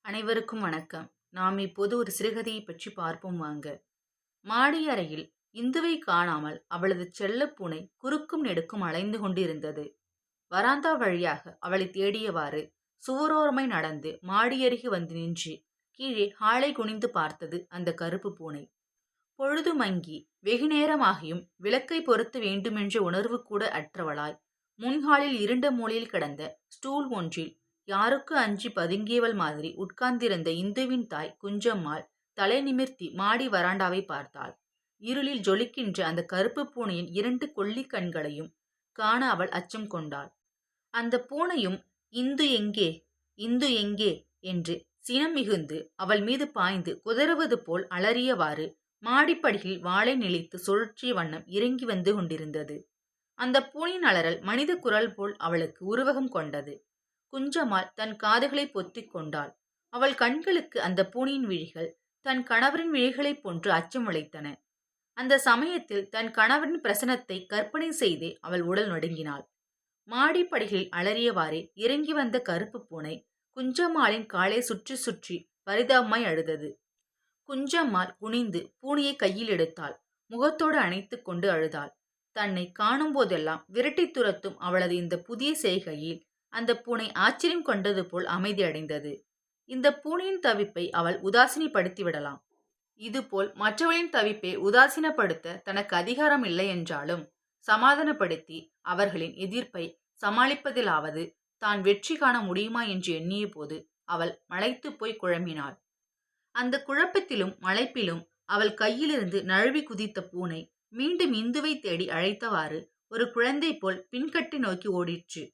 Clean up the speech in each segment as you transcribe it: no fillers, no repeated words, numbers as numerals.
அனைவருக்கும் வணக்கம். நாம் இப்போது ஒரு சிறுகதையை பற்றி பார்ப்போம் வாங்க. மாடி அறையில் இந்துவை காணாமல் அவளது செல்லப் பூனை குறுக்கும் நெடுக்கும் அலைந்து கொண்டிருந்தது. வராந்தா வழியாக அவளை தேடியவாறு சுவரோரமாய் நடந்து மாடியருகே வந்து நின்று கீழே ஹாலை குனிந்து பார்த்தது அந்த கருப்பு பூனை. பொழுது மங்கி வெகு நேரமாகியும் விளக்கை பொருத்த வேண்டுமென்ற உணர்வு கூட அற்றவளாய் முன்ஹாலில் இருண்ட மூலையில் கிடந்த ஸ்டூல் ஒன்றில் யாருக்கு அஞ்சி பதுங்கியவள் மாதிரி உட்கார்ந்திருந்த இந்துவின் தாய் குஞ்சம்மாள் தலை நிமிர்த்தி மாடி வராண்டாவை பார்த்தாள். இருளில் ஜொலிக்கின்ற அந்த கருப்பு பூனையின் இரண்டு கொள்ளிக் கண்களையும் காண அவள் அச்சம் கொண்டாள். அந்த பூனையும் இந்து எங்கே, இந்து எங்கே என்று சினம் மிகுந்து அவள் மீது பாய்ந்து குதறுவது போல் அலறியவாறு மாடிப்படியில் வாளை நெளித்து சுழற்றிய வண்ணம் இறங்கி வந்து கொண்டிருந்தது. அந்த பூனையின் அலறல் மனித குரல் போல் அவளுக்கு உருவகம் கொண்டது. குஞ்சம்மாள் தன் காதுகளை பொத்திக் கொண்டாள். அவள் கண்களுக்கு அந்த பூனையின் விழிகள் தன் கணவரின் விழிகளைப் போன்று அச்சம் உழைத்தன. அந்த சமயத்தில் தன் கணவரின் பிரசனத்தை கற்பனை செய்தே அவள் உடல் நடுங்கினாள். மாடிப்படிகளில் அலறியவாறே இறங்கி வந்த கருப்பு பூனை குஞ்சம்மாளின் காலை சுற்றி சுற்றி பரிதாபமாய் அழுதது. குஞ்சம்மாள் குனிந்து பூனையை கையில் எடுத்தாள். முகத்தோடு அணைத்து கொண்டு அழுதாள். தன்னை காணும் போதெல்லாம் விரட்டி துரத்தும் அவளது இந்த புதிய செய்கையில் அந்த பூனை ஆச்சரியம் கொண்டது போல் அமைதியடைந்தது. இந்த பூனையின் தவிப்பை அவள் உதாசீனப்படுத்திவிடலாம். இதுபோல் மற்றவளின் தவிப்பை உதாசீனப்படுத்த தனக்கு அதிகாரம் இல்லை என்றாலும் சமாதானப்படுத்தி அவர்களின் எதிர்ப்பை சமாளிப்பதிலாவது தான் வெற்றி காண முடியுமா என்று எண்ணிய போது அவள் மலைத்து போய் குழம்பினாள். அந்த குழப்பத்திலும் மலைப்பிலும் அவள் கையிலிருந்து நழுவி குதித்த பூனை மீண்டும் இந்துவை தேடி அழைத்தவாறு ஒரு குழந்தை போல் பின்கட்டி நோக்கி ஓடிற்று.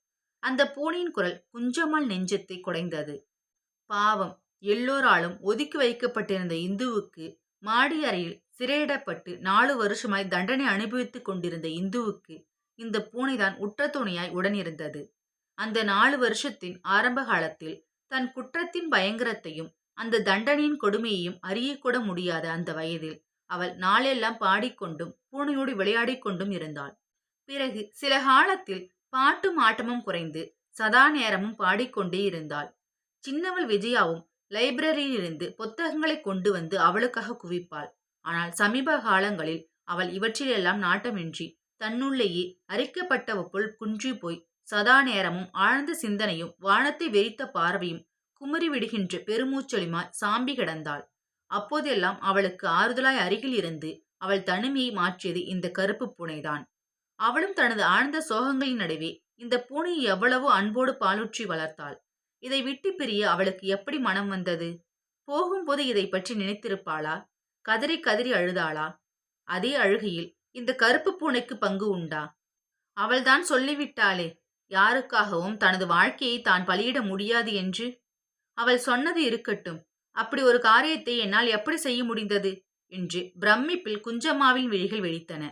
அந்த பூனையின் குரல் குஞ்சம்மாள் நெஞ்சத்தை குடைந்தது. பாவம், எல்லோராலும் ஒதுக்கி வைக்கப்பட்டிருந்த இந்துவுக்கு, மாடி அறையில் சிறையிடப்பட்டு 4 வருஷமாய் தண்டனை அனுபவித்துக் கொண்டிருந்த இந்துவுக்கு இந்த பூனைதான் உற்ற துணையாய் உடனிருந்தது. அந்த 4 வருஷத்தின் ஆரம்ப காலத்தில் தன் குற்றத்தின் பயங்கரத்தையும் அந்த தண்டனையின் கொடுமையையும் அறியக்கூட முடியாத அந்த வயதில் அவள் நாளெல்லாம் பாடிக்கொண்டும் பூனையோடு விளையாடிக் கொண்டும் இருந்தாள். பிறகு சில காலத்தில் பாட்டும் ஆட்டமும் குறைந்து சதா நேரமும் பாடிக்கொண்டே இருந்தாள். சின்னவள் விஜயாவும் லைப்ரரியிலிருந்து புத்தகங்களை கொண்டு வந்து அவளுக்காக குவிப்பாள். ஆனால் சமீப காலங்களில் அவள் இவற்றிலெல்லாம் நாட்டமின்றி தன்னுள்ளேயே அரிக்கப்பட்டவ போல் குன்றி போய் சதா நேரமும் ஆழ்ந்த சிந்தனையும் வானத்தை வெறித்த பார்வையும் குமரி விடுகின்ற பெருமூச்சொலிமாய் சாம்பி கிடந்தாள். அப்போதெல்லாம் அவளுக்கு ஆறுதலாய் அருகில் இருந்து அவள் தனிமையை மாற்றியது இந்த கருப்பு பூனைதான். அவளும் தனது ஆழ்ந்த சோகங்களின் நடுவே இந்த பூனையை எவ்வளவோ அன்போடு பாலூற்றி வளர்த்தாள். இதை விட்டு பிரிய அவளுக்கு எப்படி மனம் வந்தது? போகும்போது இதை பற்றி நினைத்திருப்பாளா? கதறி கதறி அழுதாளா? அதே அழுகையில் இந்த கருப்பு பூனைக்கு பங்கு உண்டா? அவள்தான் சொல்லிவிட்டாளே, யாருக்காகவும் தனது வாழ்க்கையை தான் பலியிட முடியாது என்று. அவள் சொன்னது இருக்கட்டும், அப்படி ஒரு காரியத்தை என்னால் எப்படி செய்ய முடிந்தது என்று பிரமிப்பில் குஞ்சம்மாவின் விழிகள் வெடித்தன.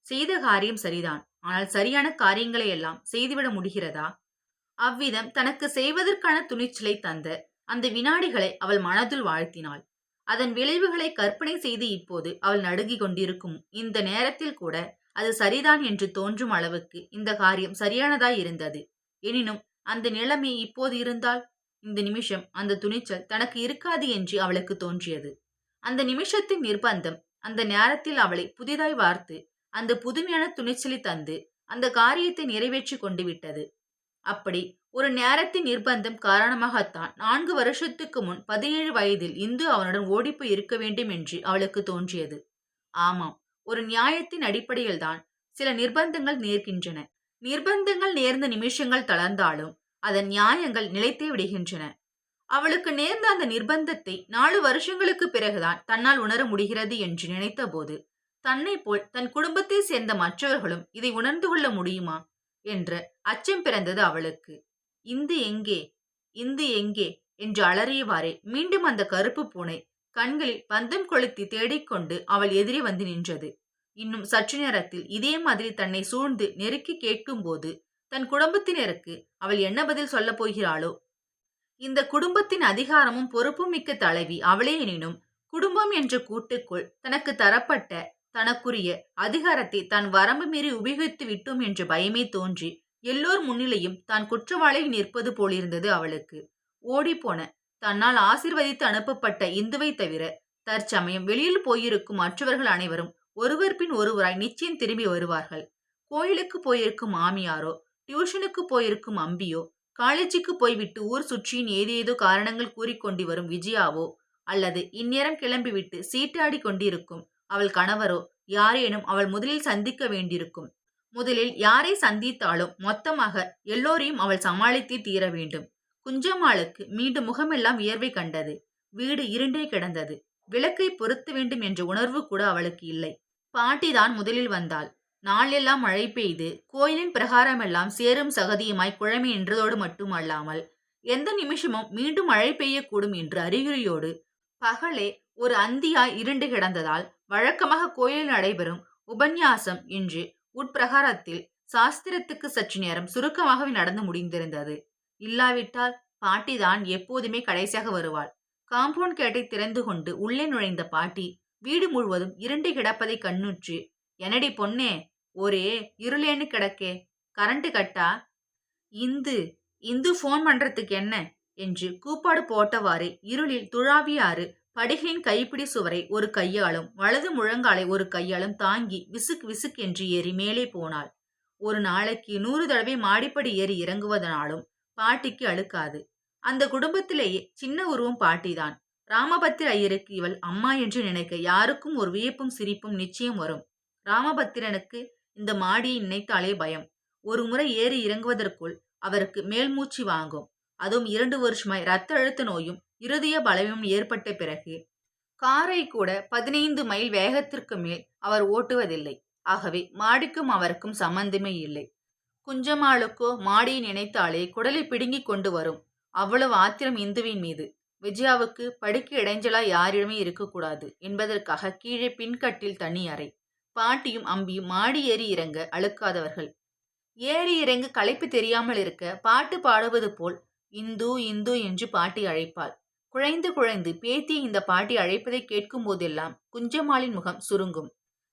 செய்த காரியம் சரிதான், ஆனால் சரியான காரியங்களை எல்லாம் செய்துவிட முடிகிறதா? அவ்விதம் தனக்கு செய்வதற்கான துணிச்சலை தந்த அந்த வினாடிகளை அவள் மனதுள் வாழ்த்தினாள். அதன் விளைவுகளை கற்பனை செய்து இப்போது அவள் நடுங்கிக் கொண்டிருக்கும் இந்த நேரத்தில் கூட அது சரிதான் என்று தோன்றும் அளவுக்கு இந்த காரியம் சரியானதாய் இருந்தது. எனினும் அந்த நிலைமை இப்போது இருந்தால் இந்த நிமிஷம் அந்த துணிச்சல் தனக்கு இருக்காது என்று அவளுக்கு தோன்றியது. அந்த நிமிஷத்தின் நிர்பந்தம் அந்த நேரத்தில் அவளை புதிதாய் வார்த்து அந்த புதுமையான துணிச்சலை தந்து அந்த காரியத்தை நிறைவேற்றி கொண்டு விட்டது. அப்படி ஒரு நேரத்தின் நிர்பந்தம் காரணமாகத்தான் 4 வருஷத்துக்கு முன் 17 வயதில் இந்து அவனுடன் ஓடிப்போய் இருக்க வேண்டும் என்று அவளுக்கு தோன்றியது. ஆமாம், ஒரு நியாயத்தின் அடிப்படையில்தான் சில நிர்பந்தங்கள் நேர்கின்றன. நிர்பந்தங்கள் நேர்ந்த நிமிஷங்கள் தளர்ந்தாலும் அதன் நியாயங்கள் நிலைத்தே விடுகின்றன. அவளுக்கு நேர்ந்த அந்த நிர்பந்தத்தை 4 வருஷங்களுக்கு பிறகுதான் தன்னால் உணர முடிகிறது என்று நினைத்த போது தன்னை போல் தன் குடும்பத்தை சேர்ந்த மற்றவர்களும் இதை உணர்ந்து கொள்ள முடியுமா என்ற அச்சம் பிறந்தது அவளுக்கு. இந்து எங்கே, இந்து எங்கே என்று அலறியவாறே மீண்டும் அந்த கருப்பு பூனை கண்களில் பந்தம் கொளுத்தி தேடிக்கொண்டு அவள் எதிரே வந்து நின்றது. இன்னும் சற்று நேரத்தில் இதே மாதிரி தன்னை சூழ்ந்து நெருக்கி கேட்கும் போது தன் குடும்பத்தினருக்கு அவள் என்ன பதில் சொல்லப் போகிறாளோ? இந்த குடும்பத்தின் அதிகாரமும் பொறுப்பும் மிக்க தலைவி அவளே எனினும் குடும்பம் என்ற கூட்டுக்குள் தனக்கு தரப்பட்ட தனக்குரிய அதிகாரத்தை தான் வரம்பு மீறி உபயோகித்து விட்டோம் என்ற பயமே தோன்றி எல்லோர் முன்னிலையும் தான் குற்றவாளியில் நிற்பது போலிருந்தது அவளுக்கு. ஓடிப்போன தன்னால் ஆசீர்வதித்து அனுப்பப்பட்ட இந்துவை தவிர தற்சமயம் வெளியில் போயிருக்கும் மற்றவர்கள் அனைவரும் ஒருவர் பின் ஒருவராய் நிச்சயம் திரும்பி வருவார்கள். கோயிலுக்கு போயிருக்கும் மாமியாரோ, டியூஷனுக்கு போயிருக்கும் அம்பியோ, காலேஜுக்கு போய்விட்டு ஊர் சுற்றியின் ஏதேதோ காரணங்கள் கூறிக்கொண்டு வரும் விஜயாவோ, அல்லது இந்நேரம் கிளம்பிவிட்டு சீட்டாடி கொண்டிருக்கும் அவள் கணவரோ யாரேனும் அவள் முதலில் சந்திக்க வேண்டியிருக்கும். முதலில் யாரை சந்தித்தாலும் மொத்தமாக எல்லோரையும் அவள் சமாளித்தே தீர வேண்டும். குஞ்சம்மாளுக்கு மீண்டும் முகமெல்லாம் வியர்வை கண்டது. வீடு இருண்டே கிடந்தது. விளக்கை பொருத்த வேண்டும் என்ற உணர்வு கூட அவளுக்கு இல்லை. பாட்டிதான் முதலில் வந்தாள். நாளெல்லாம் மழை பெய்து கோயிலின் பிரகாரமெல்லாம் சேரும் சகதியுமாய் குழம்பி நின்றதோடு மட்டும் அல்லாமல் எந்த நிமிஷமும் மீண்டும் மழை பெய்யக்கூடும் என்று அறிகுறியோடு பகலே ஒரு அந்தியாய் இருண்டு கிடந்ததால் வழக்கமாக கோயிலில் நடைபெறும் உபன்யாசம் இன்று உட்பிரகாரத்தில் சாஸ்திரத்துக்கு சற்று நேரம் சுருக்கமாகவே நடந்து முடிந்திருந்தது. இல்லாவிட்டால் பாட்டிதான் எப்போதுமே கடைசியாக வருவாள். காம்பவுண்ட் கேட்டை திறந்து கொண்டு உள்ளே நுழைந்த பாட்டி வீடு முழுவதும் இருண்டு கிடப்பதை கண்ணுற்று, "என்னடி பொண்ணே, ஒரே இருளேன்னு கிடக்கே, கரண்ட் கட்டா?" "இந்து இந்து ஃபோன் பண்றதுக்கு என்ன?" என்று கூப்பாடு போட்டவாறு இருளில் துழாவியாறு படிகளின் கைப்பிடி சுவரை ஒரு கையாலும் வலது முழங்காலை ஒரு கையாலும் தாங்கி விசுக் விசுக் என்று ஏறி மேலே போனாள். ஒரு நாளைக்கு 100 தடவை மாடிப்படி ஏறி இறங்குவதனாலும் பாட்டிக்கு அழுக்காது. அந்த குடும்பத்திலேயே சின்ன உருவம் பாட்டிதான். ராமபத்திர ஐயருக்கு இவள் அம்மா என்று நினைக்க யாருக்கும் ஒரு வியப்பும் சிரிப்பும் நிச்சயம் வரும். ராமபத்திரனுக்கு இந்த மாடியை நினைத்தாலே பயம். ஒரு முறை ஏறி இறங்குவதற்குள் அவருக்கு மேல்மூச்சு வாங்கும். அதுவும் 2 வருஷமாய் இரத்த அழுத்த நோயும் இருதய பலவீனமும் ஏற்பட்ட பிறகு காரை கூட 15 மைல் வேகத்திற்கு மேல் அவர் ஓட்டுவதில்லை. ஆகவே மாடிக்கும் அவருக்கும் சம்பந்தமே இல்லை. குஞ்சம்மாளுக்கோ மாடியை நினைத்தாலே குடலை பிடுங்கிக் கொண்டு வரும். அவ்வளவு ஆத்திரம் இந்துவின் மீது. விஜயாவுக்கு படுக்க இடைஞ்சலா யாரிடமே இருக்கக்கூடாது என்பதற்காக கீழே பின்கட்டில் தனி அறை. பாட்டியும் அம்பியும் மாடி ஏறி இறங்க அழுக்காதவர்கள். ஏறி இறங்க களைப்பு தெரியாமல் இருக்க பாட்டு பாடுவது போல் இந்து இந்து என்று பாட்டி அழைப்பாள். குழைந்து குழைந்து பேத்தியை இந்த பாட்டி அழைப்பதை கேட்கும் போதெல்லாம் குஞ்சம்மாளின் முகம் சுருங்கும்.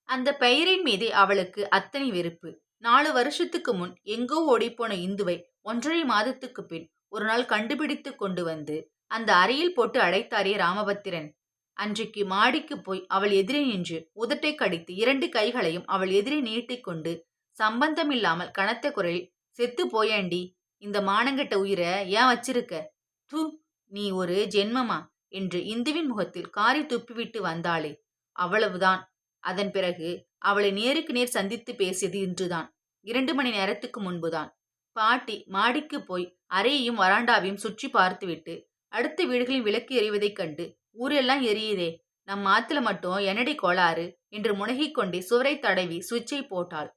அந்த பெயரின் மீதே அவளுக்கு அத்தனை வெறுப்பு. 4 வருஷத்துக்கு முன் எங்கோ ஓடிப்போன இந்துவை 1.5 மாதத்துக்கு பின் ஒரு நாள் கண்டுபிடித்து கொண்டு வந்து அந்த அறையில் போட்டு அடைத்தாரே ராமபத்திரன். அன்றைக்கு மாடிக்கு போய் அவள் எதிரே நின்று உதட்டை கடித்து 2 கைகளையும் அவள் எதிரே நீட்டிக்கொண்டு சம்பந்தமில்லாமல் கனத்த குரலில், "செத்து போயேண்டி, இந்த மானங்கெட்ட உயிரை ஏன் வச்சிருக்க? தூ, நீ ஒரு ஜென்மமா?" என்று இந்துவின் முகத்தில் காரி துப்பிவிட்டு வந்தாளே, அவ்வளவுதான். அதன் பிறகு அவளை நேருக்கு நேர் சந்தித்து பேசியது இன்றுதான். 2 மணி நேரத்துக்கு முன்புதான். பாட்டி மாடிக்கு போய் அறையையும் வராண்டாவையும் சுற்றி பார்த்துவிட்டு அடுத்த வீடுகளின் விளக்கு எரிவதைக் கண்டு, "ஊரெல்லாம் எரியுதே, நம் ஆத்துல மட்டும் என்னடி கோளாறு?" என்று முனகிக் கொண்டே சுவரை தடவி சுவிட்சை போட்டாள்.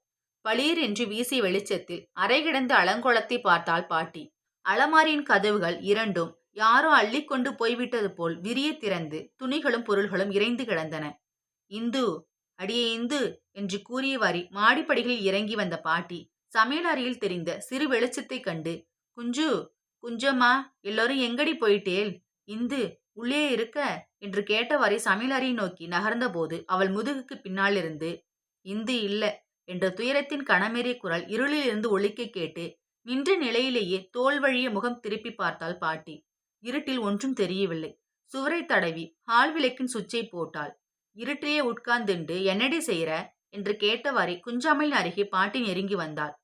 பளீர் என்று வீசிய வெளிச்சத்தில் அறை கிடந்த அலங்கோலத்தை பார்த்தாள் பாட்டி. அலமாரியின் கதவுகள் 2ம் யாரோ அள்ளிக்கொண்டு போய்விட்டது போல் விரிய திறந்து துணிகளும் பொருள்களும் இறைந்து கிடந்தன. "இந்து, அடியே இந்து" என்று கூறியவாறி மாடிப்படிகளில் இறங்கி வந்த பாட்டி சமையல் அறையில் தெரிந்த சிறு வெளிச்சத்தை கண்டு, "குஞ்சு, குஞ்சம்மா, எல்லோரும் எங்கடி போயிட்டேல்? இந்து உள்ளே இருக்க?" என்று கேட்டவாறே சமையல் அறையை நோக்கி நகர்ந்தபோது அவள் முதுகுக்கு பின்னாலிருந்து, "இந்து இல்ல" என்ற துயரத்தின் கணமேறிய குரல் இருளில் இருந்து ஒலிக்க கேட்டு நின்ற நிலையிலேயே தோல் வழிய முகம் திருப்பி பார்த்தாள் பாட்டி. இருட்டில் ஒன்றும் தெரியவில்லை. சுவரை தடவி ஹால் விளக்கின் சுவிட்சை போட்டாள். இருட்டிலேயே உட்கார்ந்துண்டு "என்னடி செய்யற?" என்று கேட்டவாறே குஞ்சம்மாளின் அருகே பாட்டி நெருங்கி வந்தாள்.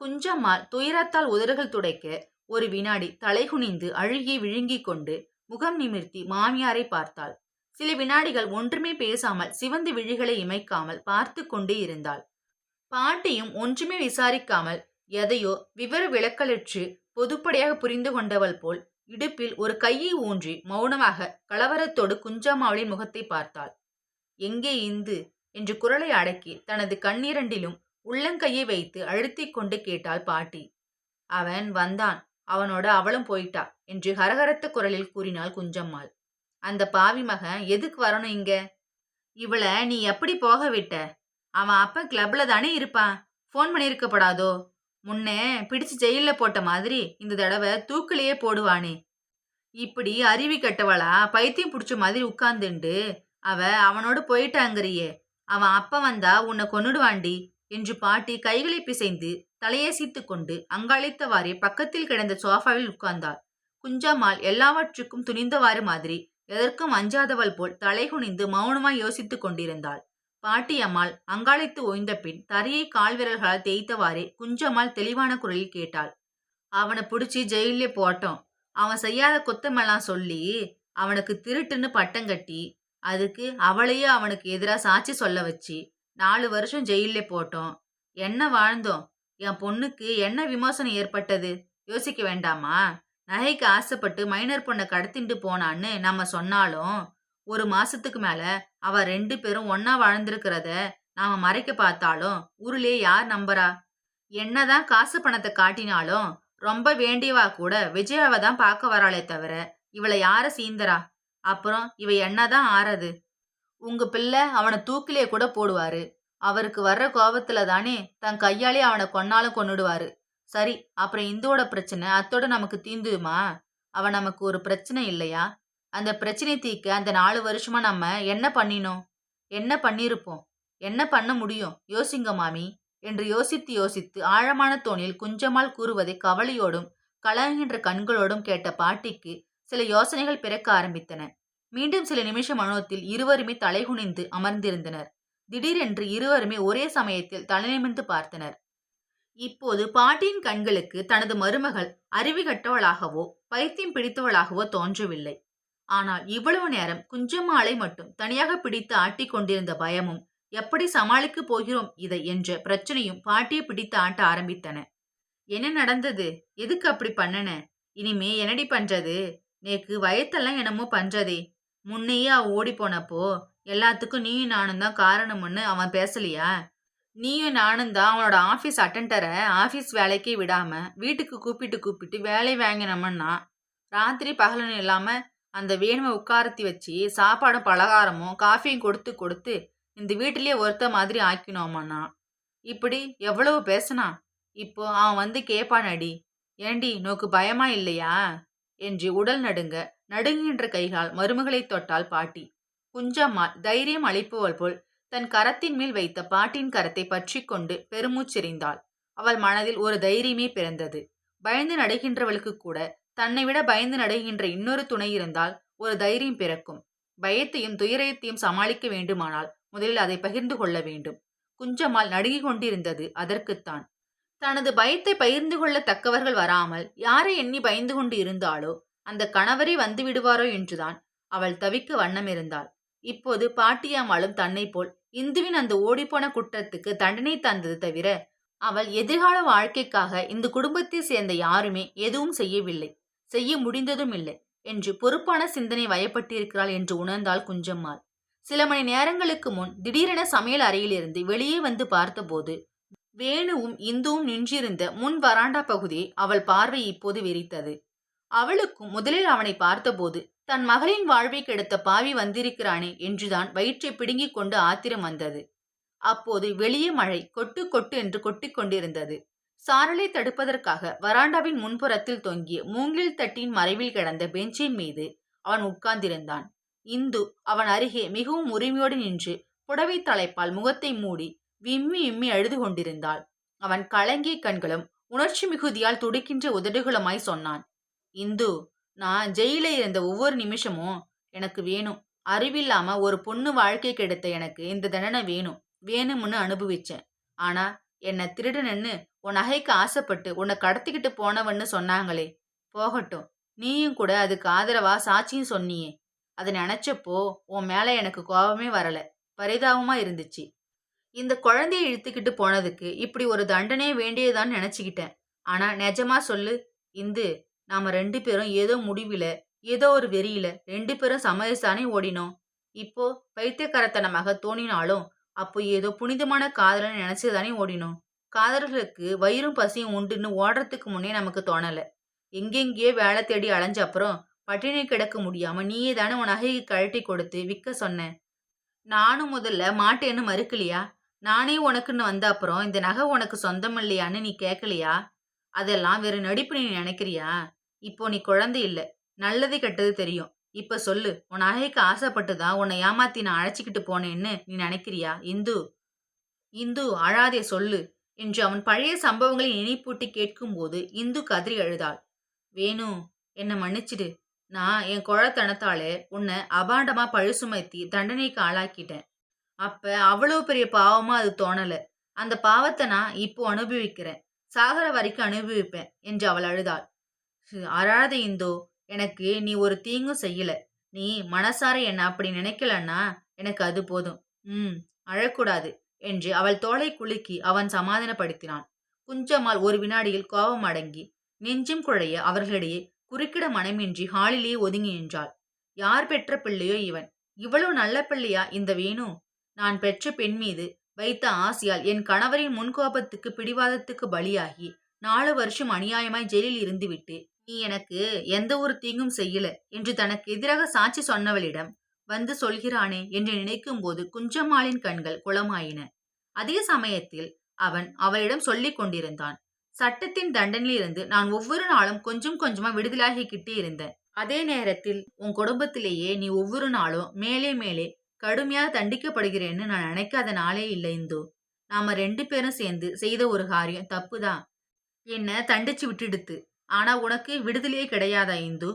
குஞ்சம்மாள் துயரத்தால் உதடுகள் துடைக்க ஒரு வினாடி தலைகுனிந்து அழுகியை விழுங்கிக் கொண்டு முகம் நிமிர்த்தி மாமியாரை பார்த்தாள். சில வினாடிகள் ஒன்றுமே பேசாமல் சிவந்த விழிகளை இமைக்காமல் பார்த்து கொண்டே இருந்தாள். பாட்டியும் ஒன்றுமே விசாரிக்காமல் எதையோ விவர விளக்கலற்று பொதுப்படையாக புரிந்து கொண்டவள் போல் இடுப்பில் ஒரு கையை ஊன்றி மௌனமாக கலவரத்தோடு குஞ்சம்மாளின் முகத்தை பார்த்தாள். "எங்கே இந்து?" என்று குரலை அடக்கி தனது கண்ணிரண்டிலும் உள்ளங்கையை வைத்து அழுத்திக் கொண்டு கேட்டாள் பாட்டி. "அவன் வந்தான், அவனோட அவளும் போயிட்டா" என்று ஹரஹரத்த குரலில் கூறினாள் குஞ்சம்மாள். "அந்த பாவி மகன் எதுக்கு வரணும் இங்க? இவளை நீ எப்படி போக விட்ட? அவன் அப்பன் கிளப்ல தானே இருப்பான், ஃபோன் பண்ணியிருக்கப்படாதோ? முன்னே பிடிச்சு ஜெயில போட்ட மாதிரி இந்த தடவை தூக்கிலேயே போடுவானே. இப்படி அருவி கட்டவளா பைத்தியம் பிடிச்ச மாதிரி உட்கார்ந்துண்டு அவனோடு போயிட்டாங்கறியே, அவன் அப்ப வந்தா உன்னை கொன்னுடுவாண்டி" என்று பாட்டி கைகளை பிசைந்து தலையசைத்து கொண்டு அங்காளித்தவாறே பக்கத்தில் கிடந்த சோஃபாவில் உட்கார்ந்தாள். குஞ்சம்மாள் எல்லாவற்றுக்கும் துணிந்தவாறு மாதிரி எதற்கும் அஞ்சாதவள் போல் தலைகுனிந்து மௌனமாய் யோசித்துக் கொண்டிருந்தாள். பாட்டியம்மாள் அங்காளித்து ஓய்ந்த பின் தரையை கால் விரல்களால் தேய்த்தவாறே குஞ்சம்மாள் தெளிவான குரலில் கேட்டாள். அவனை பிடிச்சி ஜெயிலே போட்டோம். அவன் செய்யாத குத்தமெல்லாம் சொல்லி அவனுக்கு திருட்டுன்னு பட்டம் கட்டி அதுக்கு அவளையே அவனுக்கு எதிரா சாட்சி சொல்ல வச்சு 4 வருஷம் ஜெயிலே போட்டோம். என்ன வாழ்ந்தோம்? என் பொண்ணுக்கு என்ன விமோசனம் ஏற்பட்டது? யோசிக்க வேண்டாமா? நகைக்கு ஆசைப்பட்டு மைனர் பொண்ணை கடத்திட்டு போனான்னு நம்ம சொன்னாலும் 1 மாசத்துக்கு மேல அவ 2 பேரும் ஒன்னா வாழ்ந்திருக்கிறத நாம மறைக்க பார்த்தாலும் ஊர்லயே யார் நம்புறா? என்னதான் காசு பணத்தை காட்டினாலும் ரொம்ப வேண்டியவா கூட விஜயாவை தான் பார்க்க வராளே தவிர இவளை யார சீந்தரா? அப்புறம் இவ என்னதான் ஆறது? உங்க பிள்ளை அவனை தூக்கிலே கூட போடுவாரு. அவருக்கு வர்ற கோபத்துல தானே தன் கையாலே அவனை கொன்னாலும் கொன்னுடுவாரு. சரி, அப்புறம் இந்துவோட பிரச்சனை அத்தோட நமக்கு தீந்துமா? அவன் நமக்கு ஒரு பிரச்சனை இல்லையா? அந்த பிரச்சனை தீர்க்க அந்த 4 வருஷமா நம்ம என்ன பண்ணினோம்? என்ன பண்ணிருப்போம்? என்ன பண்ண முடியும்? யோசிங்க மாமி என்று யோசித்து யோசித்து ஆழமான தோணில் குஞ்சம்மாள் கூறுவதை கவலையோடும் கலங்குகின்ற கண்களோடும் கேட்ட பாட்டிக்கு சில யோசனைகள் பிறக்க ஆரம்பித்தன. மீண்டும் சில நிமிஷ மனோத்தில் இருவருமே தலைகுனிந்து அமர்ந்திருந்தனர். திடீரென்று இருவருமே ஒரே சமயத்தில் தலைநிமிர்ந்து பார்த்தனர். இப்போது பாட்டியின் கண்களுக்கு தனது மருமகள் அறிவு கட்டவளாகவோ பைத்தியம் பிடித்தவளாகவோ தோன்றவில்லை. ஆனால் இவ்வளவு நேரம் குஞ்சம்மாளை மட்டும் தனியாக பிடித்து ஆட்டிக் கொண்டிருந்த பயமும் எப்படி சமாளிக்கப் போகிறோம் இதை என்ற பிரச்சனையும் பாட்டியை பிடித்து ஆட்ட ஆரம்பித்தன. என்ன நடந்தது? எதுக்கு அப்படி பண்ணன? இனிமே என்னடி பண்றது? நேக்கு வயத்தெல்லாம் என்னமோ பண்றதே. முன்னையே அவ ஓடி போனப்போ எல்லாத்துக்கும் நீயும் நானும் தான் காரணம்னு அவன் பேசலையா? நீயும் நானும் தான் அவனோட ஆபீஸ் அட்டெண்டரை ஆபீஸ் வேலைக்கே விடாம வீட்டுக்கு கூப்பிட்டு கூப்பிட்டு வேலை வாங்கினோம்னா ராத்திரி பகலன்னு இல்லாம அந்த வேணுமை உட்காரத்தி வச்சு சாப்பாடும் பலகாரமும் காஃபியும் கொடுத்து கொடுத்து இந்த வீட்டிலேயே ஒருத்த மாதிரி ஆக்கினோமண்ணா. இப்படி எவ்வளவு பேசினா? இப்போ அவன் வந்து கேப்பானடி, ஏண்டி நோக்கு பயமா இல்லையா என்று உடல் நடுங்குகின்ற கைகால் மருமகளை தொட்டாள் பாட்டி. குஞ்சம்மாள் தைரியம் அளிப்பவள் போல் தன் கரத்தின் மேல் வைத்த பாட்டின் கரத்தை பற்றி கொண்டு பெருமூச்செறிந்தாள். அவள் மனதில் ஒரு தைரியமே பிறந்தது. பயந்து நடுகின்றவளுக்கு கூட தன்னை விட பயந்து நடுகின்ற இன்னொரு துணை இருந்தால் ஒரு தைரியம் பிறக்கும். பயத்தையும் துயரத்தையும் சமாளிக்க வேண்டுமானால் முதலில் அதை பகிர்ந்து கொள்ள வேண்டும். குஞ்சம்மாள் நடுங்கிக் கொண்டிருந்தது அதற்குத்தான். தனது பயத்தை பகிர்ந்து கொள்ள தக்கவர்கள் வராமல் யாரை எண்ணி பயந்து கொண்டு இருந்தாலோ அந்த கணவரே வந்து விடுவாரோ என்றுதான் அவள் தவிக்க வண்ணம் இருந்தாள். இப்போது பாட்டியம்மாளும் தன்னை போல் இந்துவின் அந்த ஓடிப்போன குற்றத்துக்கு தண்டனை தந்தது தவிர அவள் எதிர்கால வாழ்க்கைக்காக இந்த குடும்பத்தை சேர்ந்த யாருமே எதுவும் செய்யவில்லை, செய்ய முடிந்ததும் இல்லை என்று பொறுப்பான சிந்தனை வயப்பட்டிருக்கிறாள் என்று உணர்ந்தாள் குஞ்சம்மாள். சில மணி நேரங்களுக்கு முன் திடீரென சமையல் அறையிலிருந்து வெளியே வந்து பார்த்தபோது வேணுவும் இந்துவும் நின்றிருந்த முன் வராண்டா பகுதியை அவள் பார்வை இப்போது வெறித்தது. அவளுக்கும் முதலில் அவனை பார்த்தபோது தன் மகளின் வாழ்வை கெடுத்த பாவி வந்திருக்கிறானே என்றுதான் வயிற்றை பிடுங்கிக் கொண்டு ஆத்திரம் வந்தது. அப்போது வெளியே மழை கொட்டு கொட்டு என்று கொட்டிக் கொண்டிருந்தது. சாரலை தடுப்பதற்காக வராண்டாவின் முன்புறத்தில் தொங்கிய மூங்கில் தட்டின் மறைவில் கிடந்த பெஞ்சின் மீது அவன் உட்கார்ந்திருந்தான். இந்து அவன் அருகே மிகவும் உரிமையோடு நின்று புடவை தலைப்பால் முகத்தை மூடி விம்மி விம்மி அழுது கொண்டிருந்தாள். அவன் கலங்கிய கண்களும் உணர்ச்சி மிகுதியால் துடிக்கின்ற உதடுகளுமாய் சொன்னான், இந்து, நான் ஜெயில இருந்த ஒவ்வொரு நிமிஷமும் எனக்கு வேணும். அறிவில்லாம ஒரு பொண்ணு வாழ்க்கை கெடுத்த எனக்கு இந்த தண்டனை வேணும்னு அனுபவிச்சேன். ஆனா என்ன திருடனன்னு உன் நகைக்கு ஆசைப்பட்டு உன்னை கடத்திக்கிட்டு போனவன்னு சொன்னாங்களே, போகட்டும். நீயும் கூட அதுக்கு ஆதரவா சாட்சியும் சொன்னியே. அதை நினைச்சப்போ உன் மேல எனக்கு கோபமே வரல, பரிதாபமா இருந்துச்சு. இந்த குழந்தைய இழுத்துக்கிட்டு போனதுக்கு இப்படி ஒரு தண்டனையே வேண்டியதான்னு நினைச்சுக்கிட்டேன். ஆனா நிஜமா சொல்லு இந்து, நாம 2 பேரும் ஏதோ முடிவில ஏதோ ஒரு வெறியில 2 பேரும் சமயசானே ஓடினோம். இப்போ பைத்தியக்காரத்தனமாக தோணினாலும் அப்போ ஏதோ புனிதமான காதலன்னு நினைச்சுதானே ஓடினோம். காதலர்களுக்கு வயிறும் பசியும் உண்டுன்னு ஓடுறதுக்கு முன்னே நமக்கு தோணல. எங்கெங்கேயோ வேலை தேடி அலைஞ்ச அப்புறம் பட்டினி கிடக்க முடியாம நீயே தானே உன் நகையை கழட்டி கொடுத்து விற்க சொன்ன. நானும் முதல்ல மாட்டேன்னு மறுக்கலையா? நானே உனக்குன்னு வந்த அப்புறம் இந்த நகை உனக்கு சொந்தம் இல்லையான்னு நீ கேட்கலையா? அதெல்லாம் வெறும் நடிப்பு நீ நினைக்கிறியா? இப்போ நீ குழந்தை இல்ல, நல்லது கெட்டது தெரியும். இப்ப சொல்லு, உன் நகைக்கு ஆசைப்பட்டுதான் உன்னை ஏமாத்தி நான் அழைச்சிக்கிட்டு போனேன்னு நீ நினைக்கிறியா? இந்து, இந்து அழாதே சொல்லு என்று அவன் பழைய சம்பவங்களை நினைப்பூட்டி கேட்கும்போது இந்து கதறி அழுதாள். வேணு, என்ன மன்னிச்சிடு. நான் என் கோழத்தனத்தாலே உன்னை அபாண்டமா பழி சுமத்தி தண்டனைக்கு ஆளாக்கிட்டேன். அப்ப அவ்வளோ பெரிய பாவமா அது தோணல. அந்த பாவத்த நான் இப்போ அனுபவிக்கிறேன். சாகுற வரைக்கும் அனுபவிப்பேன்" என்று அவள் அழுதாள். "அழாத இந்தோ. எனக்கு நீ ஒரு தீங்கும் செய்யல. நீ மனசார என்ன அப்படி நினைக்கலன்னா எனக்கு அது போதும். ம் அழக்கூடாது" என்று அவள் தோளைக் குலுக்கி அவன் சமாதானப்படுத்தினான். குஞ்சம்மாள் ஒரு வினாடியில் கோபம் அடங்கி, நெஞ்சும் குழைய அவர்களிடையே குறுக்கிட மனமின்றி ஹாலிலேயே ஒதுங்கி நின்றாள். யார் பெற்ற பிள்ளையோ இவன்? இவ்வளவு நல்ல பிள்ளையா இந்த வேணு? நான் பெற்ற பெண் மீது வைத்த ஆசையால் என் கணவரின் முன்கோபத்துக்கு பிடிவாதத்துக்கு பலியாகி 4 வருஷம் அநியாயமாய் ஜெயிலில் இருந்துவிட்டு, நீ எனக்கு எந்த ஒரு தீங்கும் செய்யல என்று தனக்கு எதிராக சாட்சி சொன்னவளிடம் வந்து சொல்கிறானே என்று நினைக்கும்போது குஞ்சம்மாளின் கண்கள் குளமாயின. அதே சமயத்தில் அவன் அவளிடம் சொல்லிக் கொண்டிருந்தான். சட்டத்தின் தண்டனையிலிருந்து நான் ஒவ்வொரு நாளும் கொஞ்சம் கொஞ்சமா விடுதலாகிக்கிட்டே இருந்தேன். அதே நேரத்தில் உன் குடும்பத்திலேயே நீ ஒவ்வொரு நாளும் மேலே மேலே கடுமையா தண்டிக்கப்படுகிறேன்னு நான் நினைக்காத நாளே இல்லை இந்து. நாம 2 பேரும் சேர்ந்து செய்த ஒரு காரியம் தப்புதான். என்ன தண்டிச்சு விட்டுடுத்து. ஆனா உனக்கு விடுதலையே கிடையாதா இந்து?